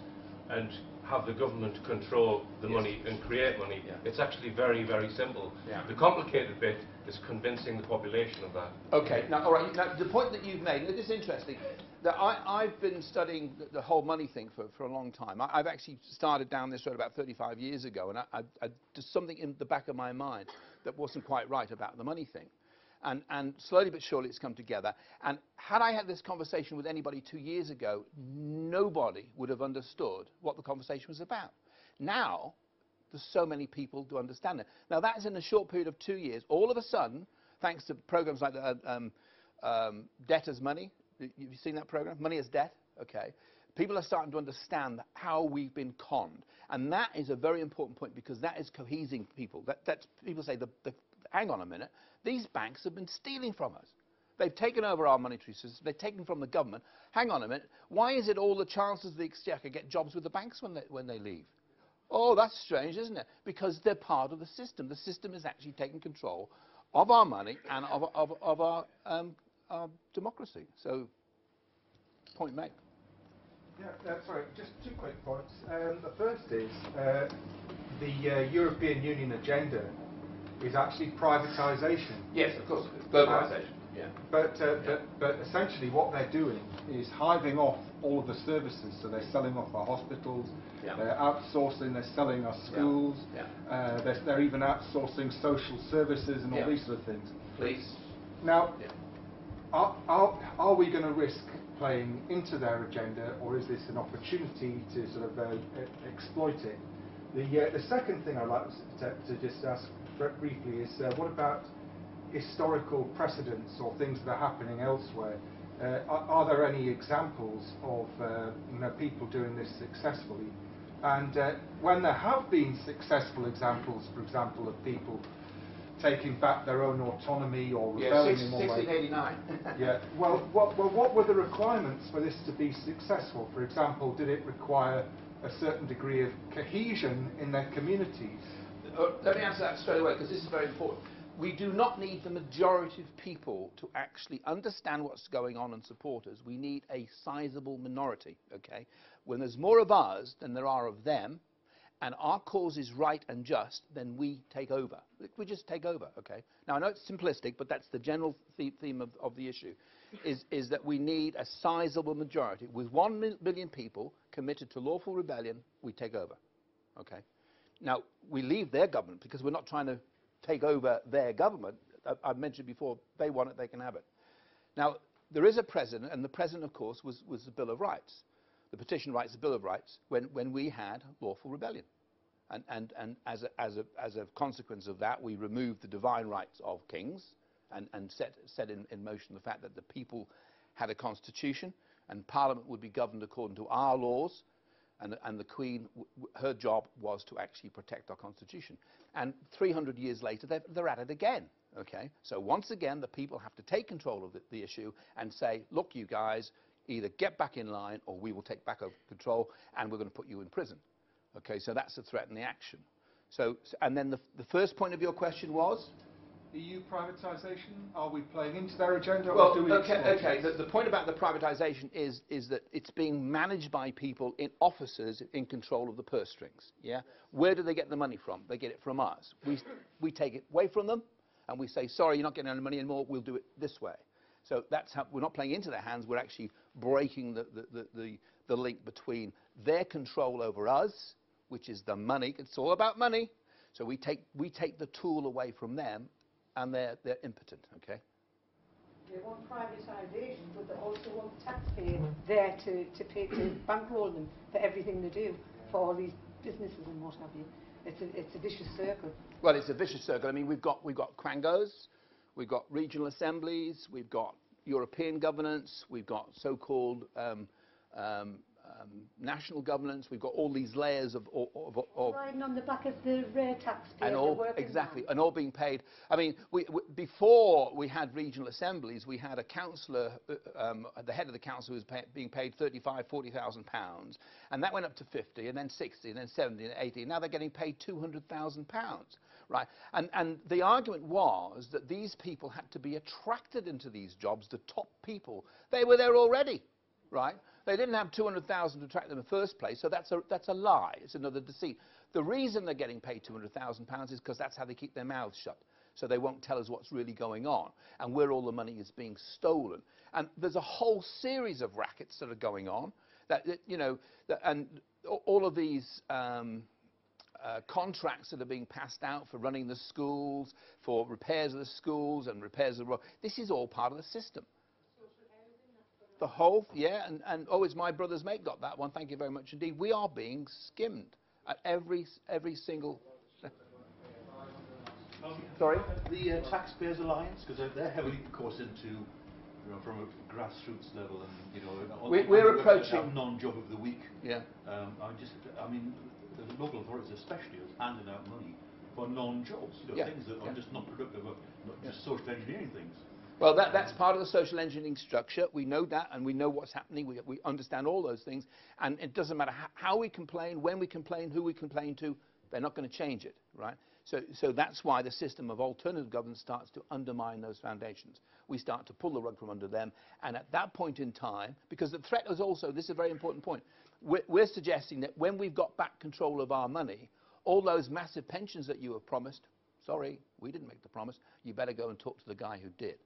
and have the government control the money and create money, it's actually very, very simple. The complicated bit is convincing the population of that. Okay, now, all right, now the point that you've made, this is interesting, that I've been studying the whole money thing for a long time. I've actually started down this road about 35 years ago, and there's something in the back of my mind that wasn't quite right about the money thing. And slowly but surely it's come together. And had I had this conversation with anybody 2 years ago, nobody would have understood what the conversation was about. Now, there's so many people to understand it. Now, that is in a short period of 2 years. All of a sudden, thanks to programs like Debt as Money, have you seen that program? Money as Debt, okay. People are starting to understand how we've been conned. And that is a very important point, because that is cohesing people. That's, people say, hang on a minute, these banks have been stealing from us. They've taken over our monetary system, they've taken from the government. Hang on a minute, why is it all the chancellors of the Exchequer get jobs with the banks when they leave? Oh, that's strange, isn't it? Because they're part of the system. The system is actually taking control of our money and of our democracy. So, point made. Yeah, that's right. Just 2 quick points. The first is the European Union agenda is actually privatisation. Yes, of course, globalisation. Yeah. But essentially what they're doing is hiving off all of the services. So they're selling off our hospitals, they're outsourcing, they're selling our schools, they're even outsourcing social services and all these sort of things. Please. Now, are we going to risk playing into their agenda, or is this an opportunity to sort of exploit it? The second thing I'd like to just ask briefly is what about historical precedents or things that are happening elsewhere? Are there any examples of people doing this successfully? And when there have been successful examples, for example, of people taking back their own autonomy or rebelling in one way. 1689. Yeah. Well, what were the requirements for this to be successful? For example, did it require a certain degree of cohesion in their communities? Let me answer that straight away, because this is very important. We do not need the majority of people to actually understand what's going on and support us. We need a sizable minority, okay? When there's more of us than there are of them, and our cause is right and just, then we take over. We just take over, okay? Now, I know it's simplistic, but that's the general theme of the issue, is that we need a sizable majority. With 1 billion people committed to lawful rebellion, we take over, okay? Now, we leave their government because we're not trying to take over their government. I've mentioned before, they want it, they can have it. Now, there is a president, and the president, of course, was the Bill of Rights. The petition writes the Bill of Rights when we had lawful rebellion. And as a consequence of that, we removed the divine rights of kings and set in motion the fact that the people had a constitution and Parliament would be governed according to our laws, and the Queen, her job was to actually protect our constitution. And 300 years later, they're at it again. Okay, so once again, the people have to take control of the issue and say, look, you guys, either get back in line or we will take back over control and we're going to put you in prison. Okay, so that's the threat and the action. So and then the first point of your question was? EU privatisation? Are we playing into their agenda? Well, or do we okay. The point about the privatisation is that it's being managed by people in offices in control of the purse strings. Yeah. Where do they get the money from? They get it from us. We take it away from them, and we say, sorry, you're not getting any money anymore. We'll do it this way. So that's how we're not playing into their hands. We're actually breaking the link between their control over us, which is the money. It's all about money. So we take the tool away from them, and they're impotent, okay? They want privatisation, but they also want the taxpayer there to bankroll them for everything they do, for all these businesses and what have you. It's a vicious circle. Well, it's a vicious circle. I mean, we've got quangos, we've got regional assemblies, we've got European governance, we've got so-called national governance. We've got all these layers of riding on the back of the rare taxpayer. And all exactly, and all being paid. I mean, before we had regional assemblies, we had a councillor, the head of the council was being paid £40,000, and that went up to 50, and then 60, and then 70, and 80. Now they're getting paid £200,000, right? And the argument was that these people had to be attracted into these jobs. The top people, they were there already, right? They didn't have 200,000 to attract them in the first place, so that's a lie. It's another deceit. The reason they're getting paid £200,000 is because that's how they keep their mouths shut. So they won't tell us what's really going on and where all the money is being stolen. And there's a whole series of rackets that are going on. And all of these contracts that are being passed out for running the schools, for repairs of the schools and repairs of the roads. This is all part of the system. The whole, and oh, it's my brother's mate got that one. Thank you very much indeed. We are being skimmed at every single. Sorry? The Taxpayers Alliance, because they're heavily, of course, into, from a grassroots level, and we're approaching non-job of the week. Yeah. I mean, the local authorities especially are handing out money for non-jobs, things that are just not productive, not just social engineering things. Well, that's part of the social engineering structure. We know that, and we know what's happening. We understand all those things, and it doesn't matter how we complain, when we complain, who we complain to. They're not going to change it, right? So that's why the system of alternative governance starts to undermine those foundations. We start to pull the rug from under them, and at that point in time, because the threat is also, this is a very important point, we're suggesting that when we've got back control of our money, all those massive pensions that you have promised, sorry, we didn't make the promise, you better go and talk to the guy who did.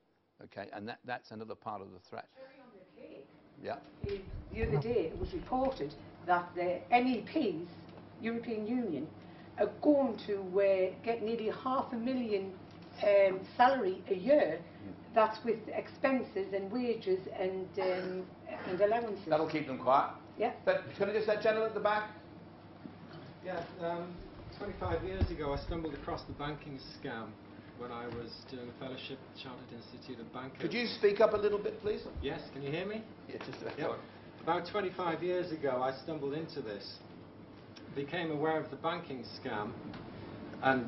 Okay, and that's another part of the threat. Cherry on the cake. Yeah. Is the other day it was reported that the MEPs, European Union, are going to get nearly £500,000 salary a year. That's with expenses and wages and allowances. That'll keep them quiet. Yeah. But can I just that gentleman at the back? Yeah, 25 years ago I stumbled across the banking scam when I was doing a fellowship at the Chartered Institute of Bankers. Could you speak up a little bit, please? Yes, can you hear me? Yeah, just about. Yep. About 25 years ago I stumbled into this, became aware of the banking scam, and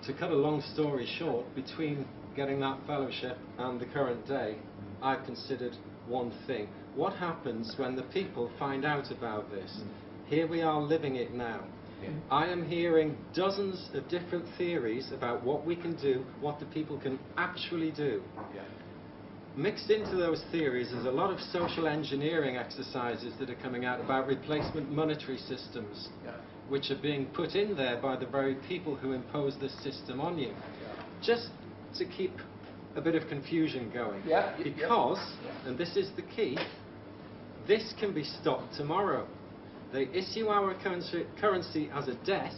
to cut a long story short, between getting that fellowship and the current day, I've considered one thing. What happens when the people find out about this? Here we are living it now. Yeah. I am hearing dozens of different theories about what we can do, what the people can actually do. Yeah. Mixed into those theories is a lot of social engineering exercises that are coming out about replacement monetary systems, which are being put in there by the very people who impose this system on you. Just to keep a bit of confusion going. Because, and this is the key, this can be stopped tomorrow. They issue our currency as a debt.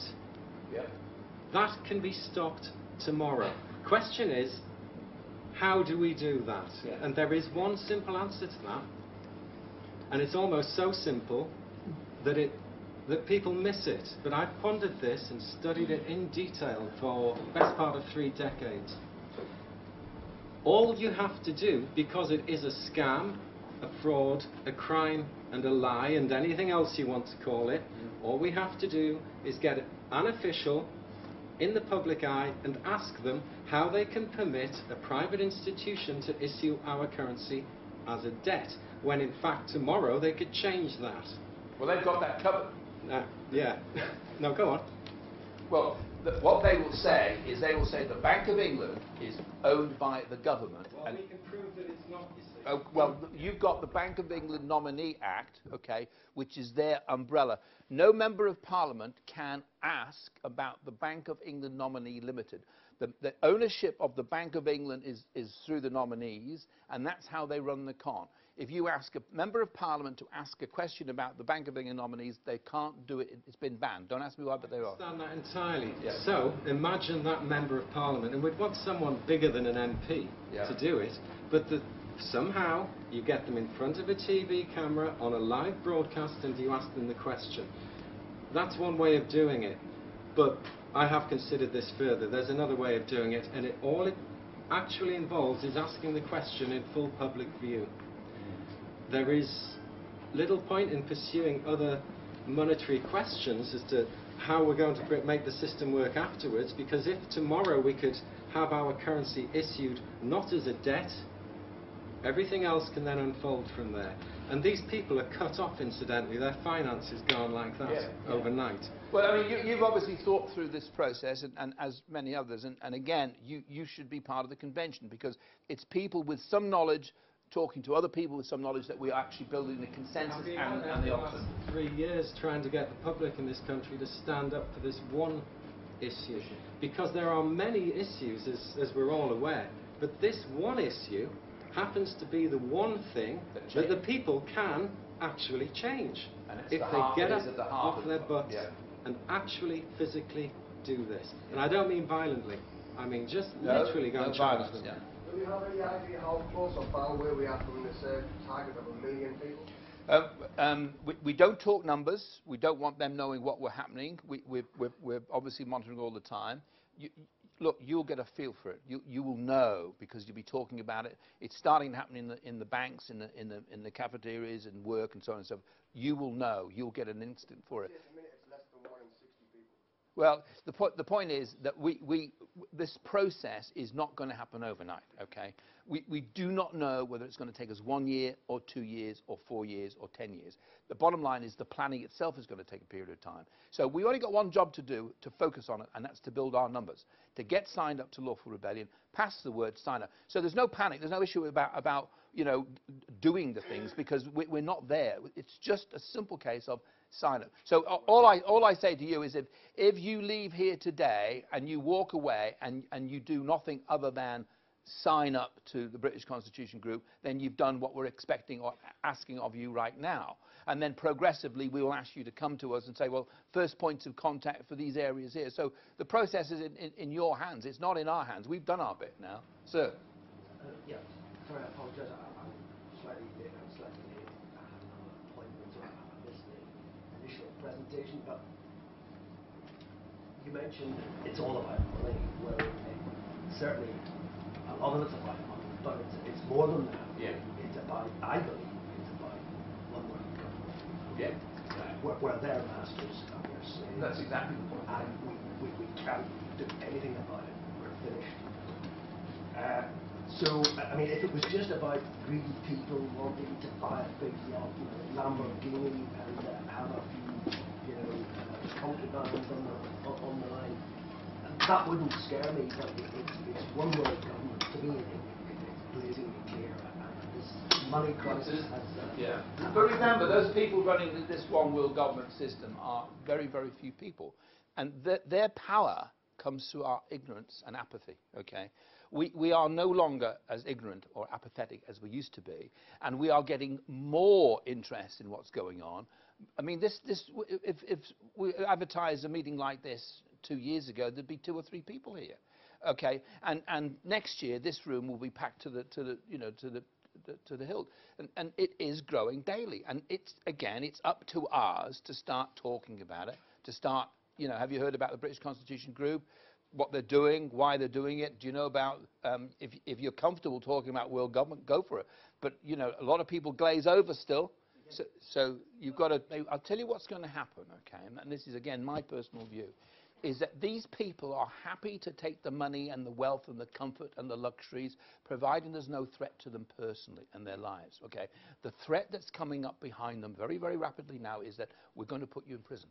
That can be stopped tomorrow. Question is, how do we do that? And there is one simple answer to that, and it's almost so simple that people miss it. But I've pondered this and studied it in detail for the best part of 3 decades. All you have to do, because it is a scam, a fraud, a crime and a lie and anything else you want to call it, all we have to do is get an official in the public eye and ask them how they can permit a private institution to issue our currency as a debt, when in fact tomorrow they could change that. Well, they've got that covered. Yeah. No, go on. Well, what they will say is they will say the Bank of England is owned by the government. Well, we can prove that it's not, you see. Oh, well, you've got the Bank of England Nominee Act, okay, which is their umbrella. No member of Parliament can ask about the Bank of England Nominee Limited. The ownership of the Bank of England is through the nominees, and that's how they run the con. If you ask a member of Parliament to ask a question about the Bank of England nominees, they can't do it. It's been banned. Don't ask me why, but they are. I understand that entirely. So, imagine that member of Parliament, and we'd want someone bigger than an MP to do it, but somehow you get them in front of a TV camera on a live broadcast and you ask them the question. That's one way of doing it, but I have considered this further. There's another way of doing it, and all it actually involves is asking the question in full public view. There is little point in pursuing other monetary questions as to how we're going to make the system work afterwards, because if tomorrow we could have our currency issued not as a debt, everything else can then unfold from there. And these people are cut off, incidentally. Their finances gone like that overnight. Well, I mean, you've obviously thought through this process, and as many others, and again, you should be part of the convention, because it's people with some knowledge talking to other people with some knowledge that we are actually building the consensus and the opposite. 3 years trying to get the public in this country to stand up for this one issue, because there are many issues, as we're all aware, but this one issue happens to be the one thing that the people can actually change if they get up off their butts and actually physically do this. And I don't mean violently, I mean just literally go and challenge them. Do we have any idea how close or far away we are from this target of 1 million people? We don't talk numbers. We don't want them knowing what we're happening. We're obviously monitoring all the time. Look, you'll get a feel for it. You will know, because you'll be talking about it. It's starting to happen in the banks, in the cafeterias, and work, and so on and so forth. You will know. You'll get an instant for it. At the minute, it's less than 1 in 60 people. Well, the point is that this process is not going to happen overnight, okay? We do not know whether it's going to take us 1 year or 2 years or 4 years or 10 years. The bottom line is the planning itself is going to take a period of time. So we've only got one job to do, to focus on it, and that's to build our numbers, to get signed up to Lawful Rebellion, pass the word, sign up. So there's no panic, there's no issue about you know, doing the things, because we're not there. It's just a simple case of sign up. So all I say to you is, if you leave here today and you walk away and you do nothing other than sign up to the British Constitution Group, then you've done what we're expecting or asking of you right now. And then progressively we will ask you to come to us and say, well, first points of contact for these areas here. So the process is in your hands. It's not in our hands. We've done our bit now. Sir? Yeah, sorry, I apologise. I'm slightly late. I had an appointment, so I missed the initial presentation. But you mentioned it's all about money. Well, certainly a lot of it's about money, but it's more than that. Yeah. It's about, I believe, it's about one world government. Yeah. Where they're masters and we're slaves. That's exactly the point. And we can't do anything about it. We're finished. So, I mean, if it was just about greedy people wanting to buy a big yacht, Lamborghini, and have a few, concubines on the line, that wouldn't scare me. But it's one world government to me. It's blazingly clear, and this money crisis has. Yeah. But remember, those people running this one world government system are very, very few people, and their power comes through our ignorance and apathy. Okay. We are no longer as ignorant or apathetic as we used to be, and we are getting more interest in what's going on. I mean, if we advertised a meeting like this 2 years ago, there'd be 2 or 3 people here, okay? And next year, this room will be packed to the hilt, and it is growing daily. And it's up to us to start talking about it. To start, have you heard about the British Constitution Group? What they're doing, why they're doing it. Do you know about, if you're comfortable talking about world government, go for it. But, a lot of people glaze over still. So you've got to, I'll tell you what's going to happen, okay, and this is, again, my personal view, is that these people are happy to take the money and the wealth and the comfort and the luxuries, providing there's no threat to them personally and their lives, okay. The threat that's coming up behind them very, very rapidly now is that we're going to put you in prison.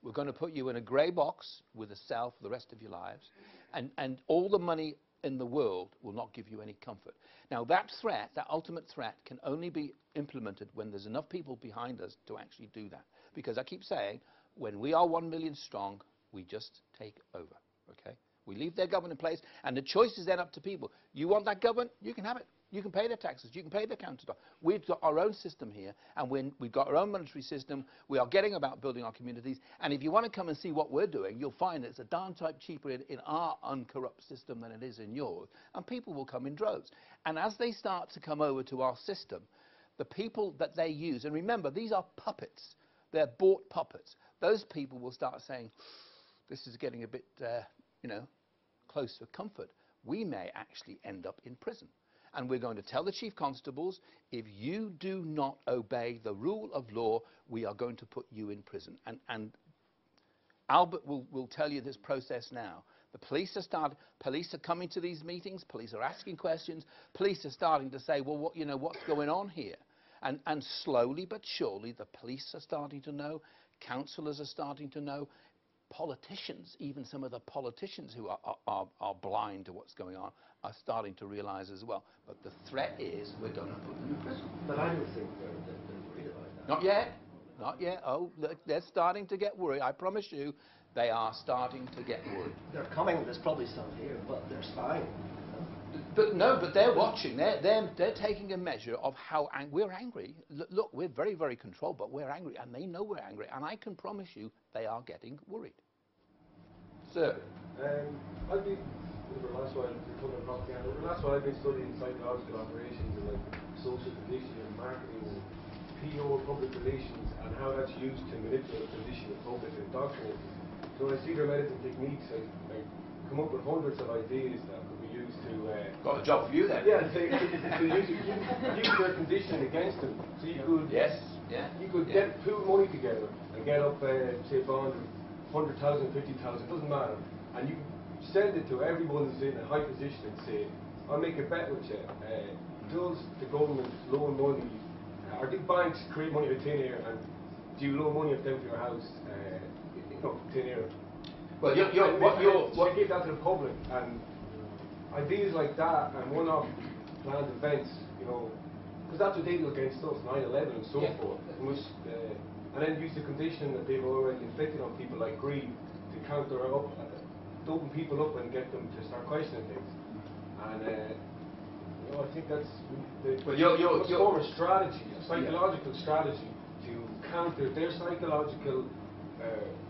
We're going to put you in a grey box with a cell for the rest of your lives, and all the money in the world will not give you any comfort. Now that threat, that ultimate threat, can only be implemented when there's enough people behind us to actually do that. Because I keep saying, when we are 1 million strong, we just take over, okay? We leave their government in place, and the choice is then up to people. You want that government? You can have it. You can pay their taxes. You can pay their council tax. We've got our own system here, and we've got our own monetary system. We are getting about building our communities. And if you want to come and see what we're doing, you'll find it's a darn type cheaper in our uncorrupt system than it is in yours. And people will come in droves. And as they start to come over to our system, the people that they use, and remember, these are puppets. They're bought puppets. Those people will start saying, this is getting a bit, close for comfort. We may actually end up in prison. And we're going to tell the chief constables, if you do not obey the rule of law, we are going to put you in prison. And Albert will tell you this process now. The police are coming to these meetings, police are asking questions, police are starting to say, well, what's going on here? And slowly but surely, the police are starting to know, councillors are starting to know, politicians, even some of the politicians who are blind to what's going on, are starting to realise as well. But the threat is we're going to put them in prison. But I don't think they're worried about that. Not yet. Not yet. Oh, they're starting to get worried. I promise you, they are starting to get worried. They're coming. There's probably some here, but they're spying. But they're watching. They're taking a measure of how we're angry. Look, we're very, very controlled, but we're angry, and they know we're angry. And I can promise you, they are getting worried. Sir. I've been, over the last while, I've been studying psychological operations and social conditioning and marketing and PR, public relations, and how that's used to manipulate the position of public and doctrine. So when I see their medicine techniques, I come up with hundreds of ideas that could be used to... Got a job for you then. Yeah, to use their conditioning against them. So you could... Yes, yeah. You could pool money together and get up, say, a bond of 100,000, 50,000, doesn't matter. And you send it to everyone who's in a high position and say, I'll make a bet with you. Does the government loan money, or do banks create money out of thin air, and do you loan money out them for your house, thin air? Well, you give that to the public, and ideas like that, and one-off planned events, because that's what they do against us, 9/11 and so forth, and then use the conditioning that they've already inflicted on people like greed to counter up, open people up and get them to start questioning things. And I think that's well, must form a strategy, a psychological strategy to counter their psychological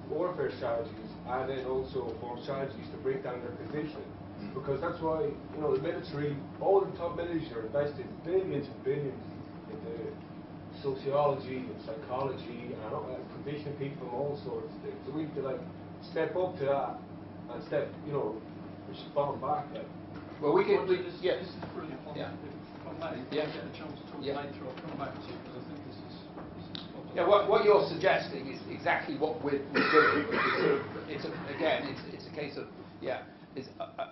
warfare strategies, and then also form strategies to break down their position. Because that's why, the military, all the top militaries are invested billions and billions into sociology and psychology and conditioning people from all sorts of things. So we need to step up to that and step, respond back. Well, we can. This is brilliant. If I may, get a chance to talk later, I'll come back to you because I think this is. Yeah, what you're suggesting is exactly what we're doing. It's a case of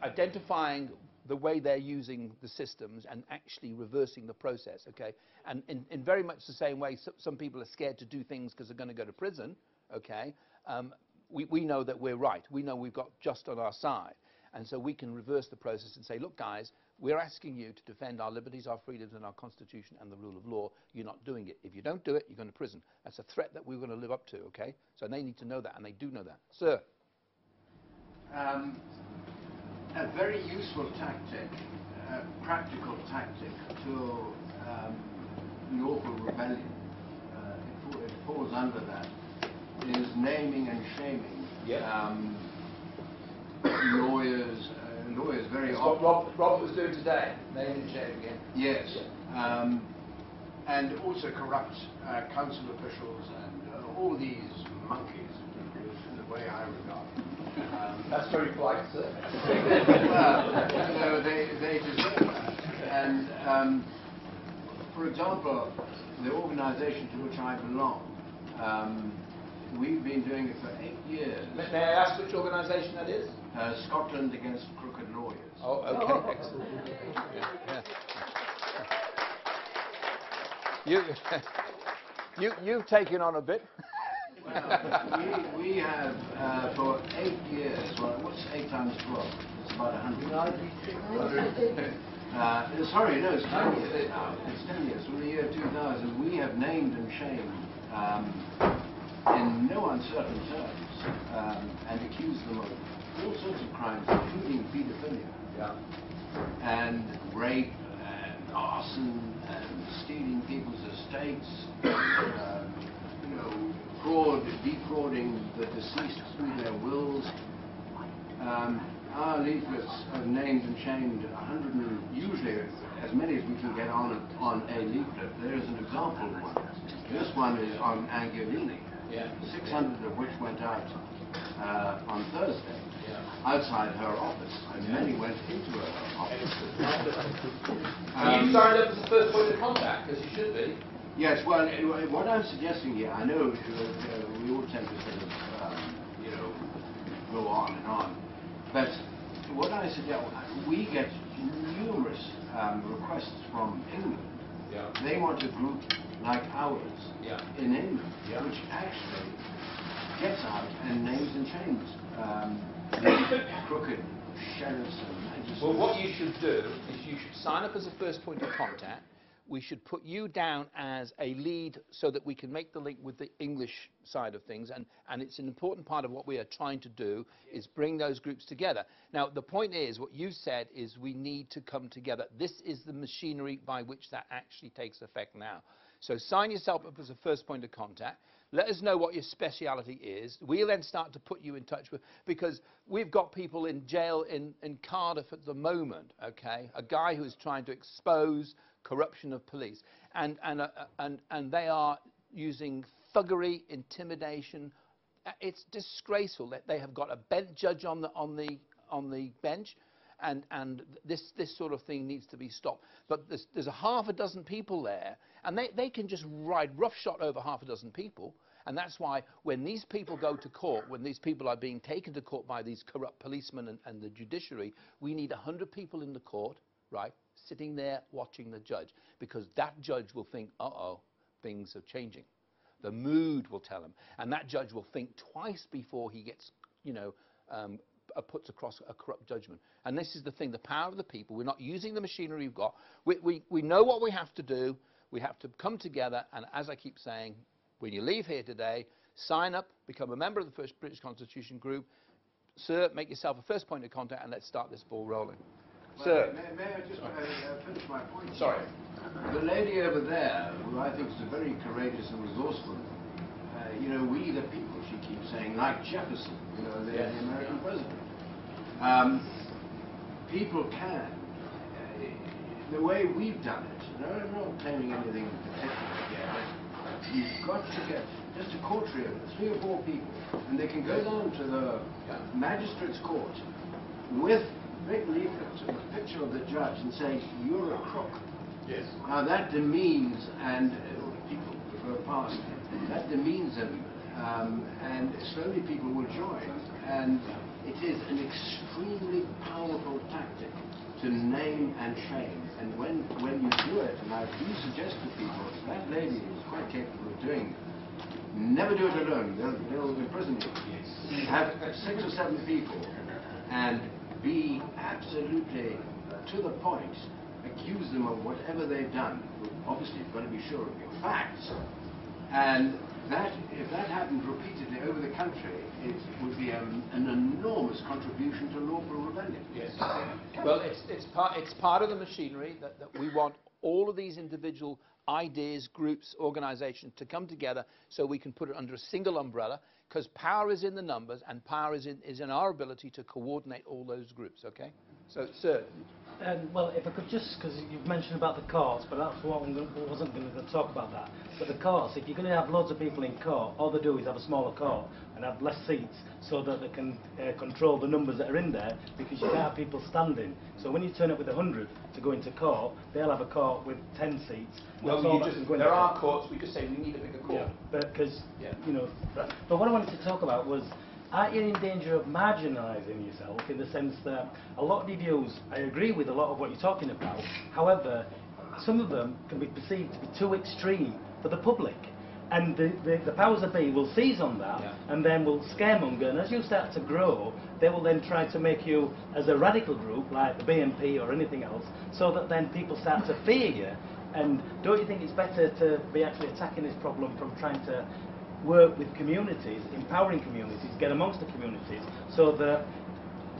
identifying the way they're using the systems and actually reversing the process. Okay, and in very much the same way, some people are scared to do things because they're going to go to prison. Okay, we know that we're right. We know we've got just on our side. And so we can reverse the process and say, look, guys, we're asking you to defend our liberties, our freedoms, and our Constitution and the rule of law. You're not doing it. If you don't do it, you're going to prison. That's a threat that we're going to live up to, okay? So they need to know that, and they do know that. Sir? A very useful tactic, practical tactic to lawful rebellion, it falls under that, is naming and shaming. Lawyers very often. What Rob was doing today, naming and shaming him. Yes, and also corrupt council officials and all these monkeys, in the way I regard. That's very polite, sir. Well, they deserve that. And for example, the organisation to which I belong. We've been doing it for 8 years. May I ask which organisation that is? Scotland Against Crooked Lawyers. Oh, okay, excellent. You've taken on a bit. Well, we have for 8 years. Well, what's 8 times 12? It's about 100. Sorry, no, it's 10 years now. It's 10 years. From the year 2000, we have named and shamed. In no uncertain terms, and accused them of all sorts of crimes, including paedophilia, and rape, and arson, and stealing people's estates, defrauding the deceased through their wills. Our leaflets have named and shamed 100, and usually as many as we can get on a leaflet. There is an example one. This one is on Angiolini. 600 of which went out on Thursday, outside her office, and many went into her office. You signed up as the first point of contact, as you should be. Yes, well, what I'm suggesting here, I know we all tend to sort of, go on and on, but what I suggest, we get numerous requests from England. They want a group like ours in England, which actually gets out and names and shames crooked sheriffs and magistrates. Well, what you should do is you should sign up as a first point of contact. We should put you down as a lead so that we can make the link with the English side of things, and it's an important part of what we are trying to do is bring those groups together. Now, the point is, what you said is we need to come together. This is the machinery by which that actually takes effect now. So sign yourself up as a first point of contact. Let us know what your speciality is. We'll then start to put you in touch with, because we've got people in jail in Cardiff at the moment, okay? A guy who is trying to expose corruption of police. And they are using thuggery, intimidation. It's disgraceful that they have got a bench judge on the bench. And this sort of thing needs to be stopped. But there's a half a dozen people there, and they can just ride roughshod over half a dozen people. And that's why when these people go to court, when these people are being taken to court by these corrupt policemen and the judiciary, we need 100 people in the court, right, sitting there watching the judge. Because that judge will think, uh-oh, things are changing. The mood will tell him. And that judge will think twice before he gets, puts across a corrupt judgment. And this is the thing, the power of the people. We're not using the machinery we've got. We know what we have to do. We have to come together, and as I keep saying, when you leave here today, sign up, become a member of the First British Constitution Group. Sir, make yourself a first point of contact, and let's start this ball rolling. Sir. May I just finish my point? Sorry. The lady over there, who I think is a very courageous and resourceful, you know, we the people, she keeps saying, like Jefferson, you know, the American president. People can, the way we've done it, I'm not claiming anything particular here, but you've got to get just a courtroom, 3 or 4 people, and they can go down to the magistrate's court with big leaflets with a picture of the judge and say, you're a crook. Yes. Now that demeans, and people prefer past, that demeans them, and slowly people will join, and it is an extremely powerful tactic to name and shame, and when you do it, and I do suggest to people, that lady is quite capable of doing it. Never do it alone, they'll imprison you. Have 6 or 7 people, and be absolutely to the point, accuse them of whatever they've done. Obviously, you've got to be sure of your facts. And that, if that happened repeatedly over the country, it would be an enormous contribution to lawful rebellion. Yes. Well, it's part of the machinery that we want all of these individual ideas, groups, organizations to come together so we can put it under a single umbrella, because power is in the numbers and power is in our ability to coordinate all those groups, okay? So, sir. Well, if I could just, because you've mentioned about the courts, but that's what I wasn't going to talk about that. But the courts, if you're going to have loads of people in court, all they do is have a smaller court and have less seats so that they can control the numbers that are in there, because you can't have people standing. So when you turn up with 100 to go into court, they'll have a court with 10 seats. Well, there are courts, we just say we need a bigger court. Yeah, but because, you know, but what I wanted to talk about was, aren't you in danger of marginalising yourself, in the sense that a lot of your views, I agree with a lot of what you're talking about, however, some of them can be perceived to be too extreme for the public. And the powers that be will seize on that, and then will scaremonger, and as you start to grow, they will then try to make you as a radical group, like the BNP or anything else, so that then people start to fear you. And don't you think it's better to be actually attacking this problem from trying to work with communities, empowering communities, get amongst the communities, so that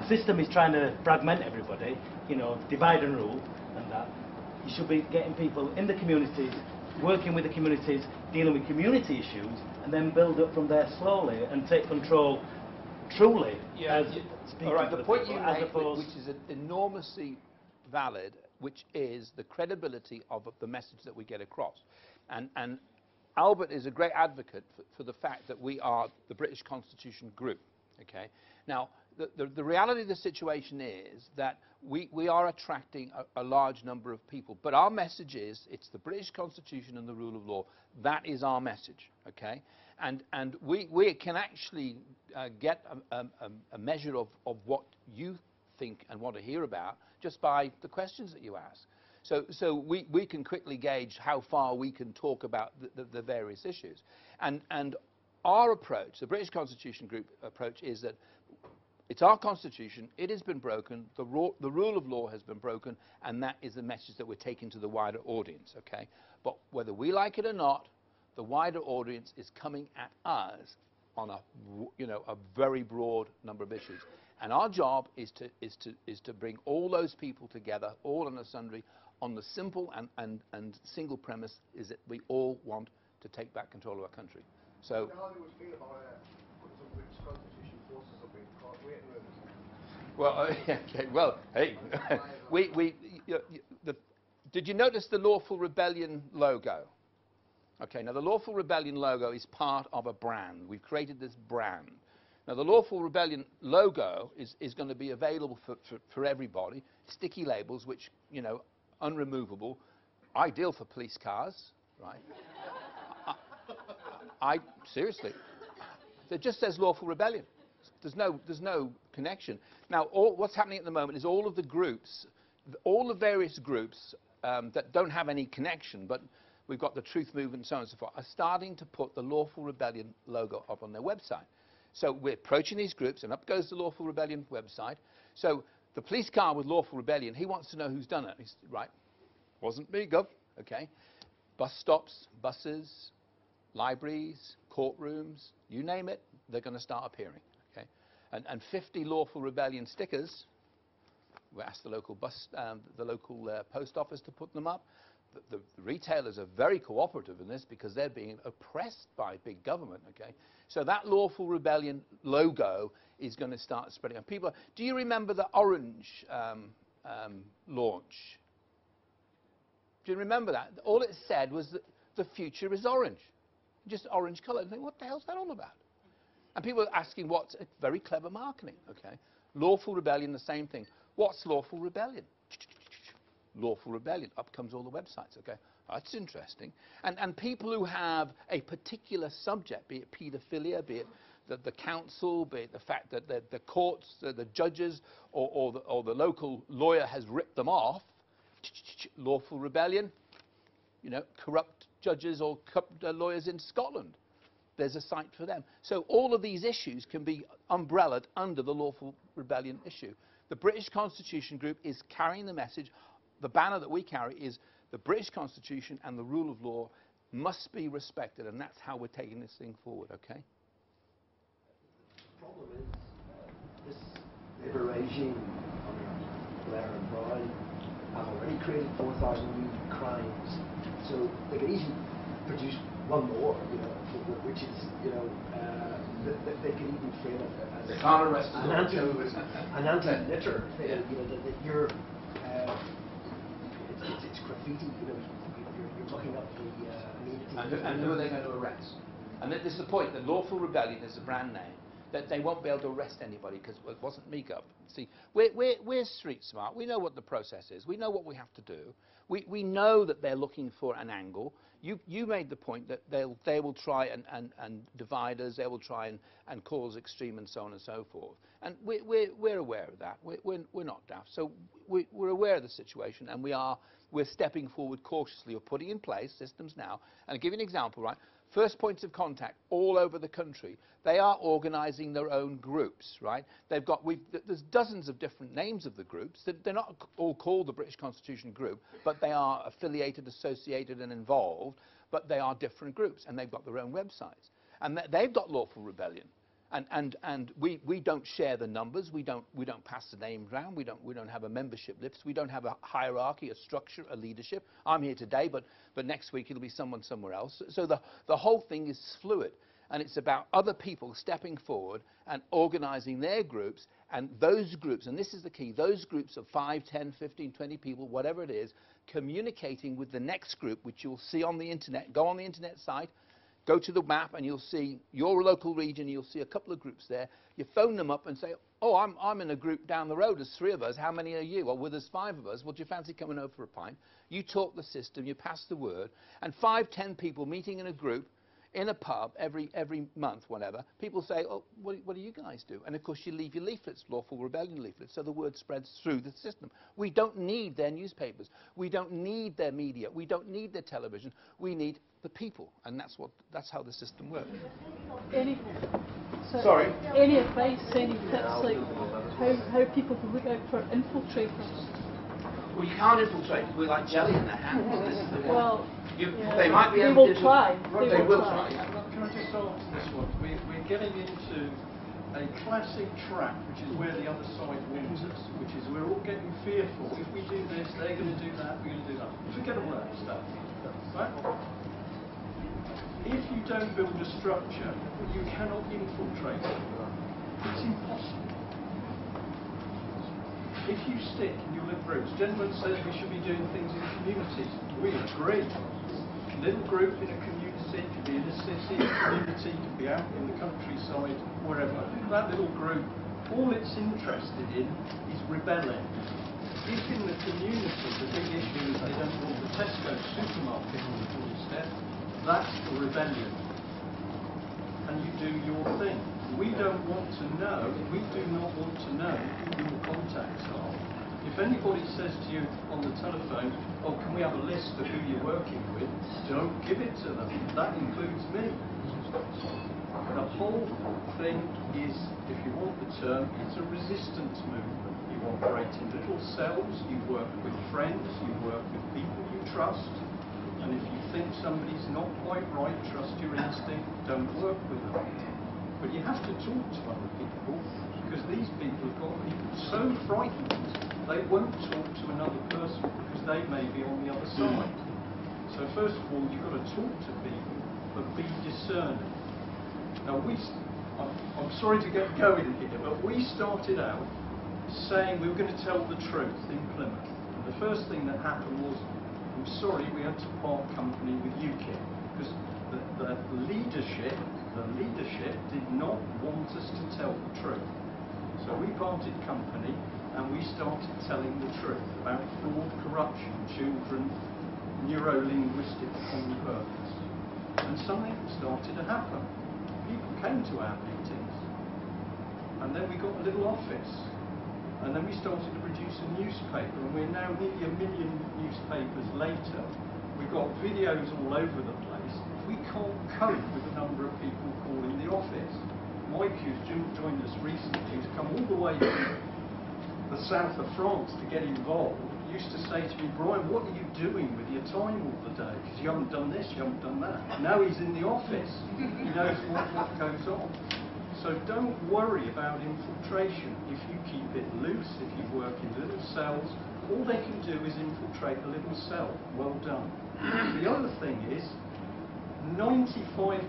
the system is trying to fragment everybody, you know, divide and rule, and that you should be getting people in the communities, working with the communities, dealing with community issues, and then build up from there slowly and take control truly as speaking. All right, the point people, you make, which is enormously valid, which is the credibility of the message that we get across. And Albert is a great advocate for the fact that we are the British Constitution group, okay? Now, the reality of the situation is that we are attracting a large number of people, but our message is, it's the British Constitution and the rule of law. That is our message, okay? And we can actually get a measure of what you think and want to hear about just by the questions that you ask. So we can quickly gauge how far we can talk about the various issues. And our approach, the British Constitution Group approach, is that it's our constitution, it has been broken, the rule of law has been broken, and that is the message that we're taking to the wider audience, okay? But whether we like it or not, the wider audience is coming at us on a very broad number of issues. And our job is to bring all those people together, all and sundry, on the simple and single premise is that we all want to take back control of our country. So. How do you feel about putting some British Constitution forces up in court waiting rooms? Well, okay, well, hey, did you notice the Lawful Rebellion logo? Okay, now the Lawful Rebellion logo is part of a brand. We've created this brand. Now the Lawful Rebellion logo is going to be available for everybody. Sticky labels, which, you know, unremovable, ideal for police cars, right? Seriously, it just says Lawful Rebellion. There's no connection. Now, what's happening at the moment is all of the groups, all the various groups that don't have any connection, but we've got the Truth Movement and so on and so forth, are starting to put the Lawful Rebellion logo up on their website. So we're approaching these groups, and up goes the Lawful Rebellion website. So the police car with Lawful Rebellion, he wants to know who's done it. He's right, wasn't me, Gov. Okay, bus stops, buses, libraries, courtrooms, you name it, they're going to start appearing. Okay, and 50 Lawful Rebellion stickers We asked the local post office to put them up. The retailers are very cooperative in this because they're being oppressed by big government, okay? So that Lawful Rebellion logo is going to start spreading. And people, do you remember the orange launch? Do you remember that? All it said was that the future is orange. Just orange colour. And think, what the hell's that all about? And people are asking what's very clever marketing, okay? Lawful Rebellion, the same thing. What's Lawful Rebellion? Lawful Rebellion. Up comes all the websites, okay? That's interesting. And people who have a particular subject, be it paedophilia, be it the council, be it the fact that the courts, the judges, or the local lawyer has ripped them off, Lawful Rebellion, you know, corrupt judges or corrupt lawyers in Scotland. There's a site for them. So all of these issues can be umbrellaed under the Lawful Rebellion issue. The British Constitution Group is carrying the message. The banner that we carry is the British Constitution and the rule of law must be respected, and that's how we're taking this thing forward, okay? The problem is this Labour regime under Blair and Brown have already created 4,000 new crimes, so they can easily produce one more, you know, which is, you know, they can even frame it as an anti-litter thing, you know, that you're it's graffiti, you know, you're looking up the amenity. And who are they going to arrest? And this is the point, that Lawful Rebellion is a brand name, that they won't be able to arrest anybody because it wasn't make-up. See, we're street smart. We know what the process is. We know what we have to do. We know that they're looking for an angle. You made the point that they will try and divide us. They will try and cause extreme and so on and so forth. And we're aware of that. We're not daft. So we're aware of the situation, and we're stepping forward cautiously. We're putting in place systems now. And I'll give you an example, right? First points of contact all over the country. They are organising their own groups, right? They've got, there's dozens of different names of the groups. They're not all called the British Constitution Group, but they are affiliated, associated and involved, but they are different groups, and they've got their own websites. And they've got Lawful Rebellion. And we don't share the numbers. We don't pass the names around. We don't have a membership list. We don't have a hierarchy, a structure, a leadership. I'm here today, but next week it'll be someone somewhere else. So the whole thing is fluid, and it's about other people stepping forward and organising their groups, and those groups, and this is the key, those groups of 5, 10, 15, 20 people, whatever it is, communicating with the next group, which you'll see on the internet. Go on the internet site. Go to the map and you'll see your local region. You'll see a couple of groups there. You phone them up and say, oh, I'm in a group down the road. There's 3 of us. How many are you? Well, there's 5 of us. Well, do you fancy coming over for a pint? You talk the system. You pass the word. And 5, 10 people meeting in a group in a pub every month, whatever. People say, oh, what do you guys do? And, of course, you leave your leaflets, Lawful Rebellion leaflets, so the word spreads through the system. We don't need their newspapers. We don't need their media. We don't need their television. We need the people, and that's how the system works. Any advice, any tips, like how people can look out for infiltrators? Well, you can't infiltrate. We're like jelly in their hands. This is the well, they might be they able will to try. They will try. Yeah. Can I just answer this one? We're getting into a classic trap, which is where the other side wins us, which is we're all getting fearful. If we do this, they're going to do that, we're going to do that. Forget all that stuff. Right? If you don't build a structure, you cannot infiltrate it. It's impossible. If you stick in your little groups, gentleman says we should be doing things in communities. We agree. Little group in a community, could be in a city, a community, could be out in the countryside, wherever. That little group, all it's interested in is rebelling. If in the community the big issue is they don't want the Tesco supermarket on the doorstep, that's the rebellion. And you do your thing. We don't want to know, we do not want to know who your contacts are. If anybody says to you on the telephone, oh, can we have a list of who you're working with, don't give it to them. That includes me. The whole thing is, if you want the term, it's a resistance movement. You operate in little cells, you work with friends, you work with people you trust. And if you think somebody's not quite right, trust your instinct, don't work with them. But you have to talk to other people, because these people have got people so frightened they won't talk to another person because they may be on the other side. So first of all, you've got to talk to people, but be discerning. Now I'm sorry to get going here, but we started out saying we were going to tell the truth in Plymouth. And the first thing that happened was, I'm sorry, we had to part company with UKIP because the leadership did not want us to tell the truth. So we parted company and we started telling the truth about fraud, corruption, children, neuro-linguistic converts. And something started to happen. People came to our meetings, and then we got a little office, and then we started to produce a newspaper, and we're now nearly 1 million newspapers later. We've got videos all over the place. We can't cope with the number of people calling the office. Mike, who's joined us recently, who's come all the way from the south of France to get involved, used to say to me, Brian, what are you doing with your time all the day? Because you haven't done this, you haven't done that. Now he's in the office. He knows what goes on. So don't worry about infiltration. If you keep it loose, if you work in little cells, all they can do is infiltrate the little cell. Well done. The other thing is, 95%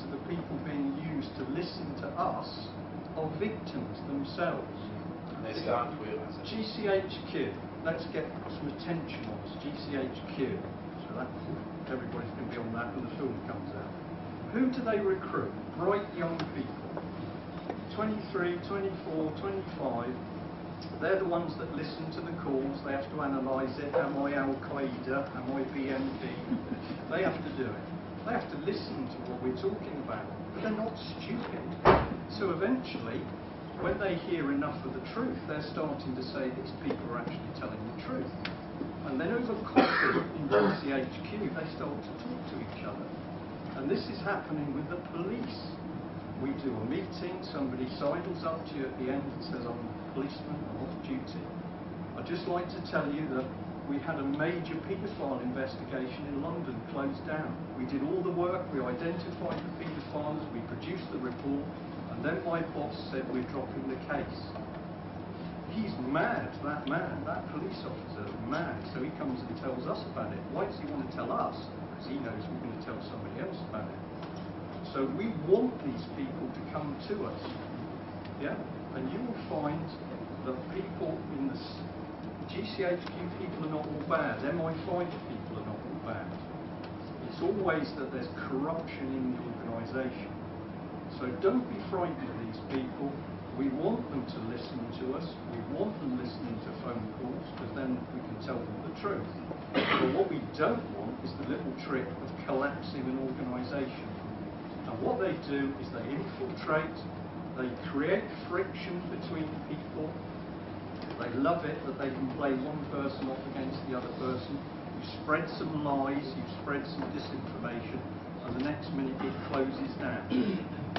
of the people being used to listen to us are victims themselves. And they start to realise it. GCHQ. Let's get some attention on this. GCHQ. So that everybody's going to be on that when the film comes out. Who do they recruit? Bright young people. 23, 24, 25. They're the ones that listen to the calls. They have to analyse it. Am I Al-Qaeda? Am I BNP? They have to do it. They have to listen to what we're talking about. But they're not stupid. So eventually, when they hear enough of the truth, they're starting to say these people are actually telling the truth. And then over coffee in GCHQ, they start to talk to each other. And this is happening with the police. We do a meeting, somebody sidles up to you at the end and says, I'm a policeman, I'm off duty. I'd just like to tell you that we had a major paedophile investigation in London closed down. We did all the work, we identified the paedophiles, we produced the report, and then my boss said we're dropping the case. He's mad, that man, that police officer is mad, so he comes and tells us about it. Why does he want to tell us? Because he knows we're going to tell somebody else about it. So we want these people to come to us, yeah? And you will find that people in the GCHQ people are not all bad, MI5 people are not all bad. It's always that there's corruption in the organisation. So don't be frightened of these people. We want them to listen to us. We want them listening to phone calls, because then we can tell them the truth. But what we don't want is the little trick of collapsing an organisation. And what they do is they infiltrate, they create friction between people. They love it that they can play one person off against the other person. You spread some lies, you spread some disinformation, and the next minute it closes down.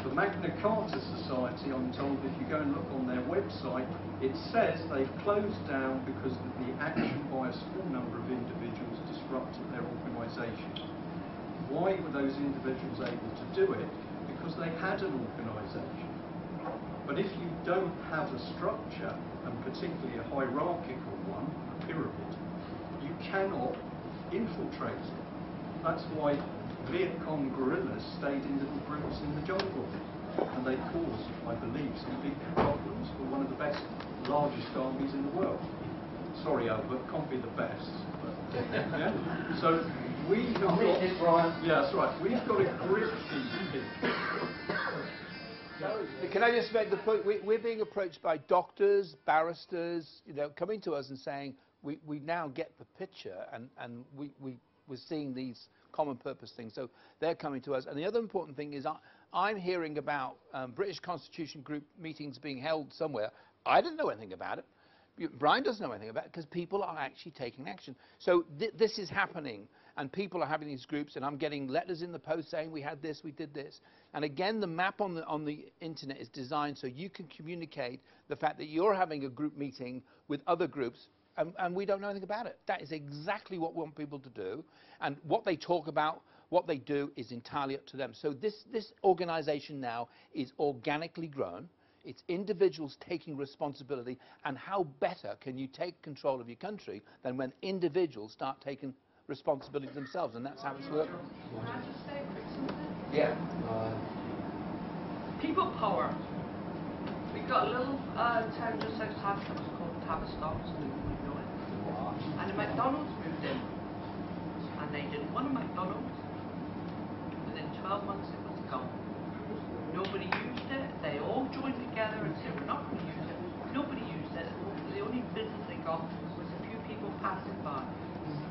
The Magna Carta Society, I'm told, if you go and look on their website, it says they've closed down because of the action by a small number of individuals disrupted their organisation. Why were those individuals able to do it? Because they had an organisation. But if you don't have a structure, and particularly a hierarchical one, a pyramid, you cannot infiltrate it. That's why Viet Cong guerrillas stayed in little groups in the jungle. And they caused, I believe, some big problems for one of the best, largest armies in the world. Sorry, Albert, can't be the best. But, yeah? So we've got... Yeah, that's right. We've got to grip these people. Can I just make the point? We're being approached by doctors, barristers, coming to us and saying, we now get the picture, and we're seeing these common purpose things. So they're coming to us. And the other important thing is I'm hearing about British Constitution Group meetings being held somewhere. I didn't know anything about it. Brian doesn't know anything about it, because people are actually taking action. So this is happening, and people are having these groups, and I'm getting letters in the post saying we had this, we did this. And again, the map on the internet is designed so you can communicate the fact that you're having a group meeting with other groups, and we don't know anything about it. That is exactly what we want people to do. And what they talk about, What they do is entirely up to them. So this organisation now is organically grown. It's individuals taking responsibility, and how better can you take control of your country than when individuals start taking responsibility themselves, and that's how it's working. Can I just say a quick something? Yeah. People power. We've got a little town just outside of us called Tavistock, so we know it. And a McDonald's moved in, and they didn't want a McDonald's. Within 12 months it was gone. Nobody used it. They all joined together and said, we're not going to use it. Nobody used it. The only business they got was a few people passing by.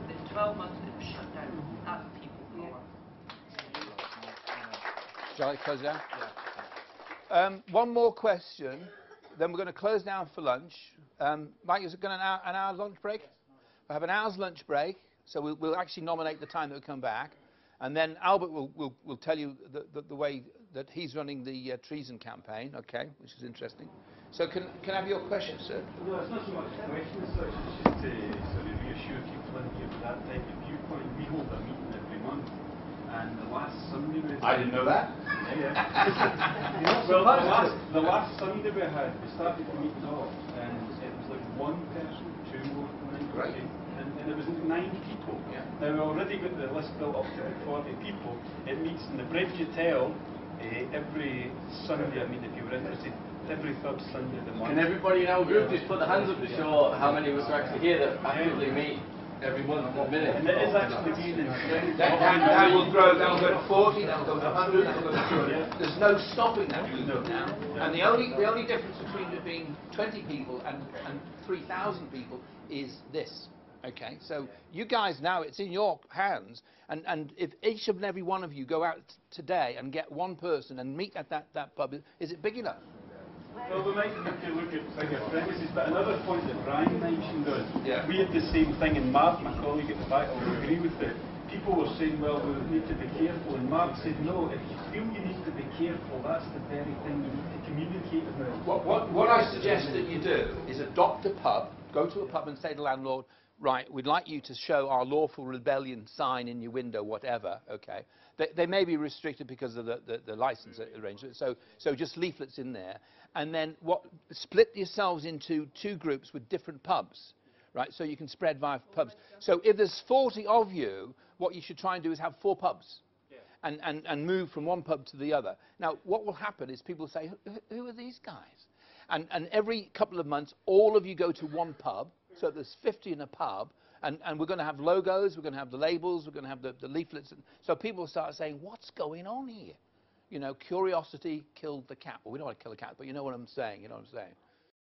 Within 12 months it was shut down. That's people power. Shall I close down? Yeah. One more question, then we're going to close down for lunch. Mike, is it going to an hour's lunch break? We'll have an hour's lunch break, so we'll actually nominate the time that we come back. And then Albert will tell you the way that he's running the treason campaign, okay, which is interesting. So can I have your question, sir? No, it's not so much a question as such, it's just to sort of reassure people in here with that type of viewpoint. We hold a meeting every month, and the last Sunday we had... I didn't know that. Yeah. Well, the last Sunday we had, we started the meeting off, and it was like one person, two more than 90. Right. And it was 9 people. Yeah. Now we've already got the list built up to 40 people. It meets in the Bridge Hotel every Sunday. I mean, if you were interested, every third Sunday of the month. Can everybody in our group just put their hands up to show how many of us are actually here that actively meet every month at the minute? And it is actually being incredible. That will grow. That will go to 40. That will go to 100. That will go to 200. There's no stopping that movement now. And the only difference between it being 20 people and 3,000 people is this. Okay, so you guys now, it's in your hands, and if each and every one of you go out today and get one person and meet at that pub, is it big enough? Well, we might need to look at bigger premises, but another point that Brian mentioned was, we had the same thing, and Mark, my colleague at the back, will agree with it. People were saying, well, we need to be careful, and Mark said, no, if you feel you need to be careful, that's the very thing you need to communicate about. What I suggest that you do is adopt a pub, go to a pub and say to the landlord, right, we'd like you to show our lawful rebellion sign in your window, whatever, okay. They may be restricted because of the license arrangement, so just leaflets in there. And then split yourselves into 2 groups with different pubs, right, so you can spread via pubs. So if there's 40 of you, what you should try and do is have 4 pubs. And move from one pub to the other. Now, what will happen is people say, who are these guys? And every couple of months, all of you go to one pub, so there's 50 in a pub, and we're going to have logos, we're going to have the labels, we're going to have the leaflets. So people start saying, what's going on here? You know, curiosity killed the cat. Well, we don't want to kill the cat, but you know what I'm saying,